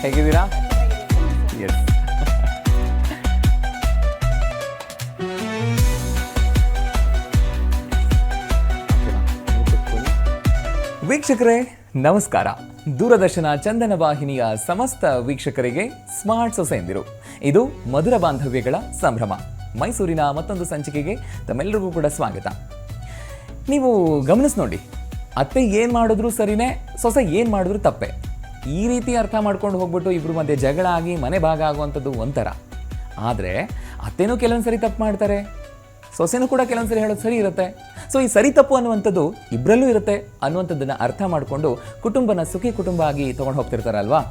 ಹೇಗಿದ್ದೀರಾ? ಎಸ್. ವೀಕ್ಷಕರೇ ನಮಸ್ಕಾರ. ದೂರದರ್ಶನ ಚಂದನ ವಾಹಿನಿಯ ಸಮಸ್ತ ವೀಕ್ಷಕರಿಗೆ ಸ್ಮಾರ್ಟ್ ಸೊಸೆಯಂದಿರು. ಇದು ಮಧುರ ಬಾಂಧವ್ಯಗಳ ಸಂಭ್ರಮ. ಮೈಸೂರಿನ ಮತ್ತೊಂದು ಸಂಚಿಕೆಗೆ ತಮ್ಮೆಲ್ಲರಿಗೂ ಕೂಡ ಸ್ವಾಗತ. ನೀವು ಗಮನಿಸಿ ನೋಡಿ, ಅತ್ತೆ ಏನು ಮಾಡಿದ್ರು ಸರಿನೇ, ಸೊಸೆ ಏನು ಮಾಡಿದ್ರು ತಪ್ಪೆ. ಈ ರೀತಿ ಅರ್ಥ ಮಾಡ್ಕೊಂಡು ಹೋಗ್ಬಿಟ್ಟು ಇಬ್ಬರು ಮಧ್ಯೆ ಜಗಳ ಆಗಿ ಮನೆ ಭಾಗ ಆಗುವಂಥದ್ದು ಒಂಥರ. ಆದರೆ ಅತ್ತೆನೂ ಕೆಲವೊಂದ್ಸರಿ ತಪ್ಪು ಮಾಡ್ತಾರೆ, ಸೊಸೆನೂ ಕೂಡ ಕೆಲವೊಂದ್ಸರಿ ಹೇಳೋದು ಸರಿ ಇರುತ್ತೆ. ಸೊ ಈ ಸರಿ ತಪ್ಪು ಅನ್ನುವಂಥದ್ದು ಇಬ್ಬರಲ್ಲೂ ಇರುತ್ತೆ ಅನ್ನುವಂಥದ್ದನ್ನು ಅರ್ಥ ಮಾಡಿಕೊಂಡು ಕುಟುಂಬನ ಸುಖಿ ಕುಟುಂಬ ಆಗಿ ತೊಗೊಂಡು ಹೋಗ್ತಿರ್ತಾರಲ್ವಾ.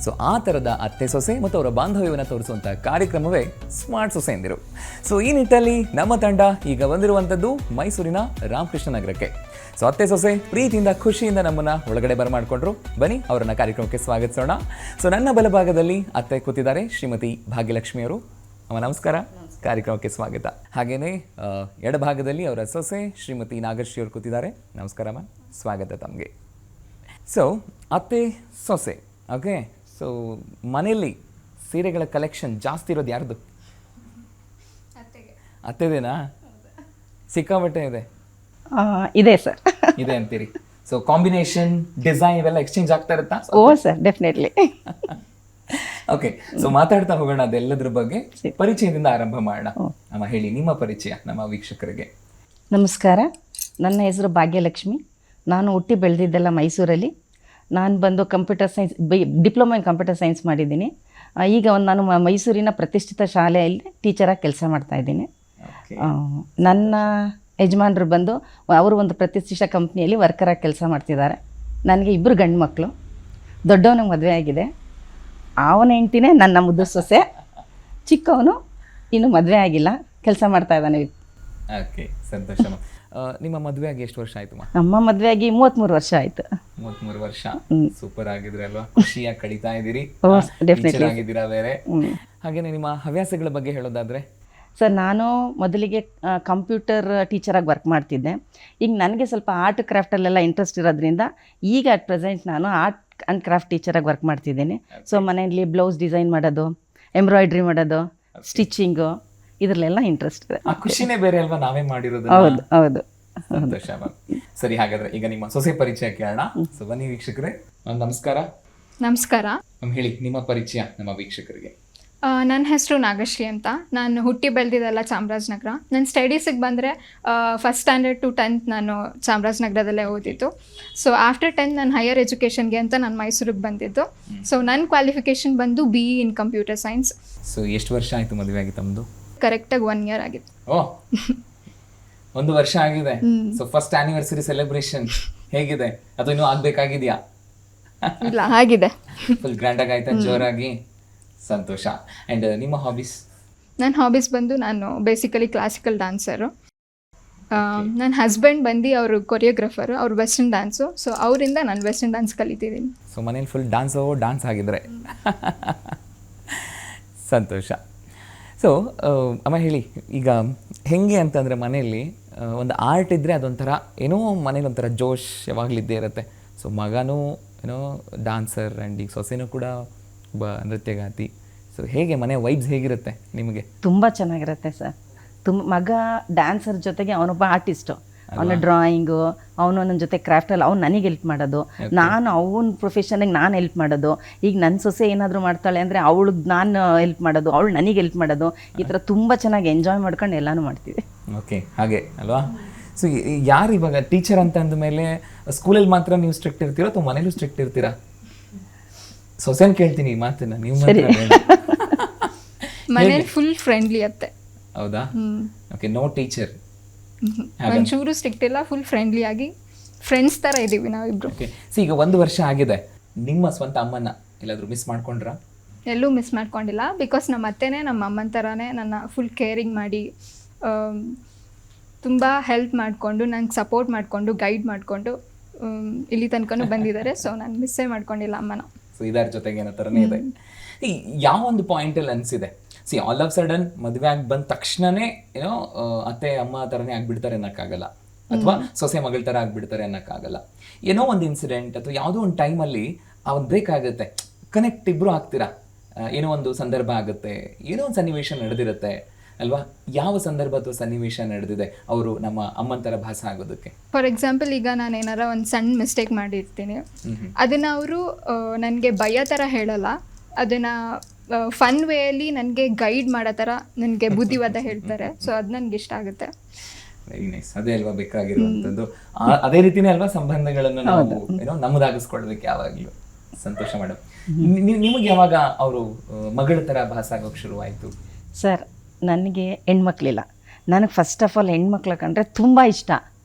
ಸೊ ಆ ಥರದ ಅತ್ತೆ ಸೊಸೆ ಮತ್ತು ಅವರ ಬಾಂಧವ್ಯವನ್ನು ತೋರಿಸುವಂಥ ಕಾರ್ಯಕ್ರಮವೇ ಸ್ಮಾರ್ಟ್ ಸೊಸೆಯಂದಿರು. ಸೊ ಈ ನಿಟ್ಟಲ್ಲಿ ನಮ್ಮ ತಂಡ ಈಗ ಬಂದಿರುವಂಥದ್ದು ಮೈಸೂರಿನ ರಾಮಕೃಷ್ಣ ನಗರಕ್ಕೆ. ಸೊ ಅತ್ತೆ ಸೊಸೆ ಪ್ರೀತಿಯಿಂದ ಖುಷಿಯಿಂದ ನಮ್ಮನ್ನು ಒಳಗಡೆ ಬರಮಾಡಿಕೊಂಡ್ರು. ಬನ್ನಿ ಅವರನ್ನು ಕಾರ್ಯಕ್ರಮಕ್ಕೆ ಸ್ವಾಗತಿಸೋಣ. ಸೊ ನನ್ನ ಬಲಭಾಗದಲ್ಲಿ ಅತ್ತೆ ಕೂತಿದ್ದಾರೆ, ಶ್ರೀಮತಿ ಭಾಗ್ಯಲಕ್ಷ್ಮಿಯವರು. ಅಮ್ಮ ನಮಸ್ಕಾರ, ಕಾರ್ಯಕ್ರಮಕ್ಕೆ ಸ್ವಾಗತ. ಹಾಗೆಯೇ ಎಡಭಾಗದಲ್ಲಿ ಅವರ ಸೊಸೆ ಶ್ರೀಮತಿ ನಾಗಶ್ರೀ ಅವರು ಕೂತಿದ್ದಾರೆ. ನಮಸ್ಕಾರ ಮ್ಯಾಮ್, ಸ್ವಾಗತ ತಮಗೆ. ಸೊ ಅತ್ತೆ ಸೊಸೆ, ಓಕೆ. ಸೊ ಮನೆಯಲ್ಲಿ ಸೀರೆಗಳ ಕಲೆಕ್ಷನ್ ಜಾಸ್ತಿ ಇರೋದು ಯಾರ್ದು? ಅತ್ತೆದೇನಾ? ಸಿಕ್ಕಾಬಟ್ಟೆ ಇದೆ. ಇದೆ ಸರ್. ಇದೆ ಅಂತೀರಿ. ಸೊ ಕಾಂಬಿನೇಷನ್, ಡಿಸೈನ್ ಇವೆಲ್ಲ ಎಕ್ಸ್ಚೇಂಜ್ ಆಗ್ತಾ ಇರುತ್ತಾ? ಓ ಸರ್, ಡೆಫಿನೆಟ್ಲಿ. ಓಕೆ, ಸೊ ಮಾತಾಡ್ತಾ ಹೋಗೋಣ ಅದೆಲ್ಲದ್ರ ಬಗ್ಗೆ. ಪರಿಚಯದಿಂದ ಆರಂಭ ಮಾಡೋಣ. ಅಮ್ಮ ಹೇಳಿ, ನಿಮ್ಮ ಪರಿಚಯ ನಮ್ಮ ವೀಕ್ಷಕರಿಗೆ. ನಮಸ್ಕಾರ, ನನ್ನ ಹೆಸರು ಭಾಗ್ಯಲಕ್ಷ್ಮಿ. ನಾನು ಹುಟ್ಟಿ ಬೆಳೆದಿದ್ದೆಲ್ಲ ಮೈಸೂರಲ್ಲಿ. ನಾನು ಬಂದು computer science diploma in computer science ಮಾಡಿದ್ದೀನಿ. ಈಗ ನಾನು ಮೈಸೂರಿನ ಪ್ರತಿಷ್ಠಿತ ಶಾಲೆಯಲ್ಲಿ ಟೀಚರಾಗಿ ಕೆಲಸ ಮಾಡ್ತಾಯಿದ್ದೀನಿ. ನನ್ನ ಯಜಮಾನರು ಬಂದು ಅವರು ಒಂದು ಪ್ರತಿಷ್ಠಿತ ಕಂಪ್ನಿಯಲ್ಲಿ ವರ್ಕರಾಗಿ ಕೆಲಸ ಮಾಡ್ತಿದ್ದಾರೆ. ನನಗೆ 2 ಗಂಡು ಮಕ್ಕಳು. ದೊಡ್ಡವನಿಗೆ ಮದುವೆ ಆಗಿದೆ, ಅವನ ಹೆಂಡ್ತಿನೇ ನನ್ನ ಮುದ್ದು ಸೊಸೆ. ಚಿಕ್ಕವನು ಇನ್ನೂ ಮದುವೆ ಆಗಿಲ್ಲ, ಕೆಲಸ ಮಾಡ್ತಾ ಇದ್ದಾನೆ. ಓಕೆ, ಸಂತೋಷ. ನಿಮ್ಮ ಮದುವೆ ಆಗಿ ಎಷ್ಟು ವರ್ಷ ಆಯ್ತು? ನಮ್ಮ ಮದುವೆ ಆಗಿ 33 ವರ್ಷ ಆಯಿತು. 33 ವರ್ಷ, ಸೂಪರ್ ಆಗಿದ್ರೆ ಅಲ್ವಾ? ಖುಷಿಯಾಗಿ ಕಳೀತಾ ಇದ್ದೀರಿ, ಆಗಿದ್ದೀರಾ ಬೇರೆ. ಹಾಗೇನೆ ನಿಮ್ಮ ಹವ್ಯಾಸಗಳ ಬಗ್ಗೆ ಹೇಳೋದಾದ್ರೆ? ಸರ್, ನಾನು ಮೊದಲಿಗೆ ಕಂಪ್ಯೂಟರ್ ಟೀಚರಾಗಿ ವರ್ಕ್ ಮಾಡ್ತಿದ್ದೆ. ಈಗ ನನಗೆ ಸ್ವಲ್ಪ ಆರ್ಟ್ ಕ್ರಾಫ್ಟಲ್ಲೆಲ್ಲ ಇಂಟ್ರೆಸ್ಟ್ ಇರೋದ್ರಿಂದ ಈಗ ಅಟ್ ಪ್ರೆಸೆಂಟ್ ನಾನು ಆರ್ಟ್ ಆ್ಯಂಡ್ ಕ್ರಾಫ್ಟ್ ಟೀಚರಾಗಿ ವರ್ಕ್ ಮಾಡ್ತಿದ್ದೀನಿ. ಸೊ ಮನೆಯಲ್ಲಿ ಬ್ಲೌಸ್ ಡಿಸೈನ್ ಮಾಡೋದು, ಎಂಬ್ರಾಯ್ಡ್ರಿ ಮಾಡೋದು, ಸ್ಟಿಚಿಂಗು, ಇದರಲ್ಲೆಲ್ಲ ಇಂಟ್ರೆಸ್ಟ್ ಇದೆ. ಖುಷಿನೇ ಬೇರೆ ಅಲ್ವಾ ನಾವೇ ಮಾಡಿರೋದು? ಹೌದು ಹೌದು. ಸಂತೋಷ ಮ್ಯಾಮ್. ಸರಿ, ಹಾಗಾದ್ರೆ ಈಗ ನಿಮ್ಮ ಸೊಸೆ ಪರಿಚಯ ಕೇಳೋಣ. ಸೊ ಬನ್ನಿ ವೀಕ್ಷಕರೇ. ನಮಸ್ಕಾರ. ನಮಸ್ಕಾರ ಮ್ಯಾಮ್, ಹೇಳಿ ನಿಮ್ಮ ಪರಿಚಯ ನಮ್ಮ ವೀಕ್ಷಕರಿಗೆ. ನನ್ನ ಹೆಸರು ನಾಗಶ್ರೀ ಅಂತ. ನಾನು ಹುಟ್ಟಿ ಬೆಳೆದಿದ್ದೆಲ್ಲ ಚಾಮರಾಜನಗರ. ನನ್ನ ಸ್ಟಡೀಸಿಗೆ ಬಂದರೆ ಫಸ್ಟ್ ಸ್ಟ್ಯಾಂಡರ್ಡ್ ಟು 10th ನಾನು ಚಾಮರಾಜನಗರದಲ್ಲೇ ಓದಿದ್ದು. ಸೊ ಆಫ್ಟರ್ 10th ನಾನು ಹೈಯರ್ ಎಜುಕೇಷನ್ಗೆ ಅಂತ ನಾನು ಮೈಸೂರಿಗೆ ಬಂದಿದ್ದು. ಸೊ ನನ್ನ ಕ್ವಾಲಿಫಿಕೇಷನ್ ಬಂದು BE in computer science. So ಎಷ್ಟು ವರ್ಷ ಆಯಿತು ಮದುವೆ ಆಗಿ ತಮ್ಮದು? ಕರೆಕ್ಟಾಗಿ 1 year ಆಗಿತ್ತು. ಓ, 1 ವರ್ಷ ಆಗಿದೆ. ಸೊ ಫಸ್ಟ್ ಆನಿವರ್ಸರಿ ಸೆಲೆಬ್ರೇಷನ್ ಹೇಗಿದೆ? ಅದು ಇನ್ನೂ ಆಗ್ಬೇಕಾಗಿದೆಯಾ? ಇಲ್ಲ, ಆಗಿದೆ. ಫುಲ್ ಗ್ರ್ಯಾಂಡ್ ಆಗಿ ಆಯ್ತಾ? ಜೋರಾಗಿ? ಸಂತೋಷ. ಆ್ಯಂಡ್ ನಿಮ್ಮ ಹಾಬೀಸ್? ನನ್ನ ಹಾಬೀಸ್ ಬಂದು ನಾನು ಬೇಸಿಕಲಿ ಕ್ಲಾಸಿಕಲ್ ಡ್ಯಾನ್ಸರು. ನನ್ನ ಹಸ್ಬೆಂಡ್ ಬಂದು ಅವರು ಕೊರಿಯೋಗ್ರಾಫರು, ಅವ್ರು ವೆಸ್ಟರ್ನ್ ಡ್ಯಾನ್ಸು. ಸೊ ಅವರಿಂದ ನಾನು ವೆಸ್ಟರ್ನ್ ಡ್ಯಾನ್ಸ್ ಕಲಿತಿದ್ದೀನಿ. ಸೊ ಮನೇಲಿ ಫುಲ್ ಡ್ಯಾನ್ಸ್ ಆಗಿದ್ರೆ ಸಂತೋಷ. ಸೊ ಅಮ್ಮ ಹೇಳಿ, ಈಗ ಹೆಂಗೆ ಅಂತಂದರೆ ಮನೆಯಲ್ಲಿ ಒಂದು ಆರ್ಟ್ ಇದ್ದರೆ ಅದೊಂಥರ ಏನೋ ಮನೇಲಿ ಒಂಥರ ಜೋಶ್ ಯಾವಾಗಲಿದ್ದೇ ಇರುತ್ತೆ. ಸೊ ಮಗನೂ ಏನೋ ಡಾನ್ಸರ್ ಆ್ಯಂಡ್ ಈಗ ಸೊಸೆನೂ ಕೂಡ ನೃತ್ಯಗಾತಿ. ಸೊ ಹೇಗೆ ಮನೆ ವೈಬ್ಸ್ ಹೇಗಿರುತ್ತೆ ನಿಮಗೆ? ತುಂಬ ಚೆನ್ನಾಗಿರುತ್ತೆ ಸರ್. ಮಗ ಡ್ಯಾನ್ಸರ್ ಜೊತೆಗೆ ಅವನೊಬ್ಬ ಆರ್ಟಿಸ್ಟು. ಅವನ ಡ್ರಾಯಿಂಗು, ಅವನು ನನ್ನ ಜೊತೆ ಕ್ರಾಫ್ಟಲ್ಲಿ ಅವ್ನು ನನಗೆ ಹೆಲ್ಪ್ ಮಾಡೋದು, ನಾನು ಅವನ ಪ್ರೊಫೆಷನಿಗೆ ನಾನು ಹೆಲ್ಪ್ ಮಾಡೋದು. ಈಗ ನನ್ನ ಸೊಸೆ ಏನಾದರೂ ಮಾಡ್ತಾಳೆ ಅಂದರೆ ಅವಳಿಗೆ ನಾನು ಹೆಲ್ಪ್ ಮಾಡೋದು, ಅವಳು ನನಗೆ ಹೆಲ್ಪ್ ಮಾಡೋದು. ಈ ಥರ ತುಂಬ ಚೆನ್ನಾಗಿ ಎಂಜಾಯ್ ಮಾಡ್ಕೊಂಡು ಎಲ್ಲನೂ ಮಾಡ್ತೀವಿ. ಓಕೆ, ಹಾಗೆ ಅಲ್ವಾ? ಸೊ ಯಾರು ಇವಾಗ ಟೀಚರ್ ಅಂತ ಅಂದಮೇಲೆ ಸ್ಕೂಲಲ್ಲಿ ಮಾತ್ರ ನೀವು ಸ್ಟ್ರಿಕ್ಟ್ ಇರ್ತೀರೋ ಅಥವಾ ಮನೇಲೂ ಸ್ಟ್ರಿಕ್ಟ್ ಇರ್ತೀರಾ? ಸೊಸೆನ್ ಕೇಳ್ತೀನಿ ಈ ಮಾತನ್ನ, ನೀವು ಮನೇಲಿ ಫುಲ್ ಫ್ರೆಂಡ್ಲಿ ಅತ್ತೆ. ಹೌದಾ? Okay, no teacher? ಒಂಚೂರು ಸ್ಟ್ರಿಕ್ಟ್ ಇಲ್ಲ, ಫುಲ್ ಫ್ರೆಂಡ್ಲಿ ಆಗಿ ಫ್ರೆಂಡ್ಸ್ ಥರ ಇದ್ದೀವಿ ನಾವಿಬ್ರು. ಓಕೆ. ಸೊ ಈಗ 1 ವರ್ಷ ಆಗಿದೆ, ನಿಮ್ಮ ಸ್ವಂತ ಅಮ್ಮನ ಎಲ್ಲಾದರೂ ಮಿಸ್ ಮಾಡ್ಕೊಂಡ್ರಾ? ಎಲ್ಲೂ ಮಿಸ್ ಮಾಡ್ಕೊಂಡಿಲ್ಲ. ಬಿಕಾಸ್ ನಮ್ಮ ಅತ್ತೆನೇ ನಮ್ಮ ಅಮ್ಮನ ಥರನೇ ನನ್ನ ಫುಲ್ ಕೇರಿಂಗ್ ಮಾಡಿ ತುಂಬ ಹೆಲ್ಪ್ ಮಾಡಿಕೊಂಡು ನಂಗೆ ಸಪೋರ್ಟ್ ಮಾಡಿಕೊಂಡು ಗೈಡ್ ಮಾಡಿಕೊಂಡು ಇಲ್ಲಿ ತನಕನೂ ಬಂದಿದ್ದಾರೆ. ಸೊ ನಾನು ಮಿಸ್ಸೇ ಮಾಡ್ಕೊಂಡಿಲ್ಲ ಅಮ್ಮನ. ಸೊ ಇದರ ಜೊತೆಗೆ ಏನೋ ಥರನೇ ಇದೆ. ಯಾವ ಒಂದು ಪಾಯಿಂಟಲ್ಲಿ ಅನಿಸಿದೆ, ಆಲ್ ಆಫ್ ಸಡನ್ ಮದುವೆ ಆಗಿ ಬಂದ ತಕ್ಷಣನೇ ಏನೋ ಅತ್ತೆ ಅಮ್ಮ ಥರನೇ ಆಗಿಬಿಡ್ತಾರೆ ಅನ್ನೋಕ್ಕಾಗಲ್ಲ, ಅಥವಾ ಸೊಸೆ ಮಗಳ ಥರ ಆಗಿಬಿಡ್ತಾರೆ ಅನ್ನೋಕ್ಕಾಗಲ್ಲ. ಏನೋ ಒಂದು ಇನ್ಸಿಡೆಂಟ್ ಅಥವಾ ಯಾವುದೋ ಒಂದು ಟೈಮಲ್ಲಿ ಆ ಒಂದು ಬ್ರೇಕ್ ಆಗುತ್ತೆ, ಕನೆಕ್ಟ್ ಇಬ್ರು ಆಗ್ತೀರಾ. ಏನೋ ಒಂದು ಸಂದರ್ಭ ಆಗುತ್ತೆ, ಏನೋ ಒಂದು ಸನ್ನಿವೇಶ ನಡೆದಿರುತ್ತೆ ಅಲ್ವಾ? ಯಾವ ಸಂದರ್ಭ ಅಥವಾ ಸನ್ನಿವೇಶ ನಡೆದಿದೆ ಅವರು ನಮ್ಮ ಅಮ್ಮನ ಥರ ಭಾಸ ಆಗೋದಕ್ಕೆ? ಫಾರ್ ಎಕ್ಸಾಂಪಲ್, ಈಗ ನಾನು ಏನಾರ ಒಂದು ಸಣ್ಣ ಮಿಸ್ಟೇಕ್ ಮಾಡಿರ್ತೀನಿ, ಅದನ್ನು ಅವರು ನನಗೆ ಭಯ ಥರ ಹೇಳಲ್ಲ, ಅದನ್ನು ಫನ್ ವೇಯಲ್ಲಿ ನನಗೆ ಗೈಡ್ ಮಾಡೋ ಥರ ನನಗೆ ಬುದ್ಧಿವಾದ ಹೇಳ್ತಾರೆ. ಸೊ ಅದು ನನಗೆ ಇಷ್ಟ ಆಗುತ್ತೆ. Very nice. ಅದೇ ಅಲ್ವಾ ಬೇಕಾಗಿರುವಂಥದ್ದು. ಅದೇ ರೀತಿನೇ ಅಲ್ವಾ ಸಂಬಂಧಗಳನ್ನು ನಾವು ಏನೋ ನಮ್ಮದಾಗಿಸ್ಕೊಳ್ಳೋದಕ್ಕೆ ಯಾವಾಗಲೂ. ಸಂತೋಷ ಮೇಡಮ್. ನಿಮಗೆ ಯಾವಾಗ ಅವರು ಮಗಳ ಥರ ಭಾಸ ಆಗೋಕೆ ಶುರುವಾಯಿತು? ಸರ್, ನನಗೆ ಹೆಣ್ಮಕ್ಳಿಲ್ಲ. ನನಗೆ ಫಸ್ಟ್ ಆಫ್ ಆಲ್ ಹೆಣ್ಮಕ್ಳು ಕಂಡ್ರೆ ತುಂಬ ಇಷ್ಟ.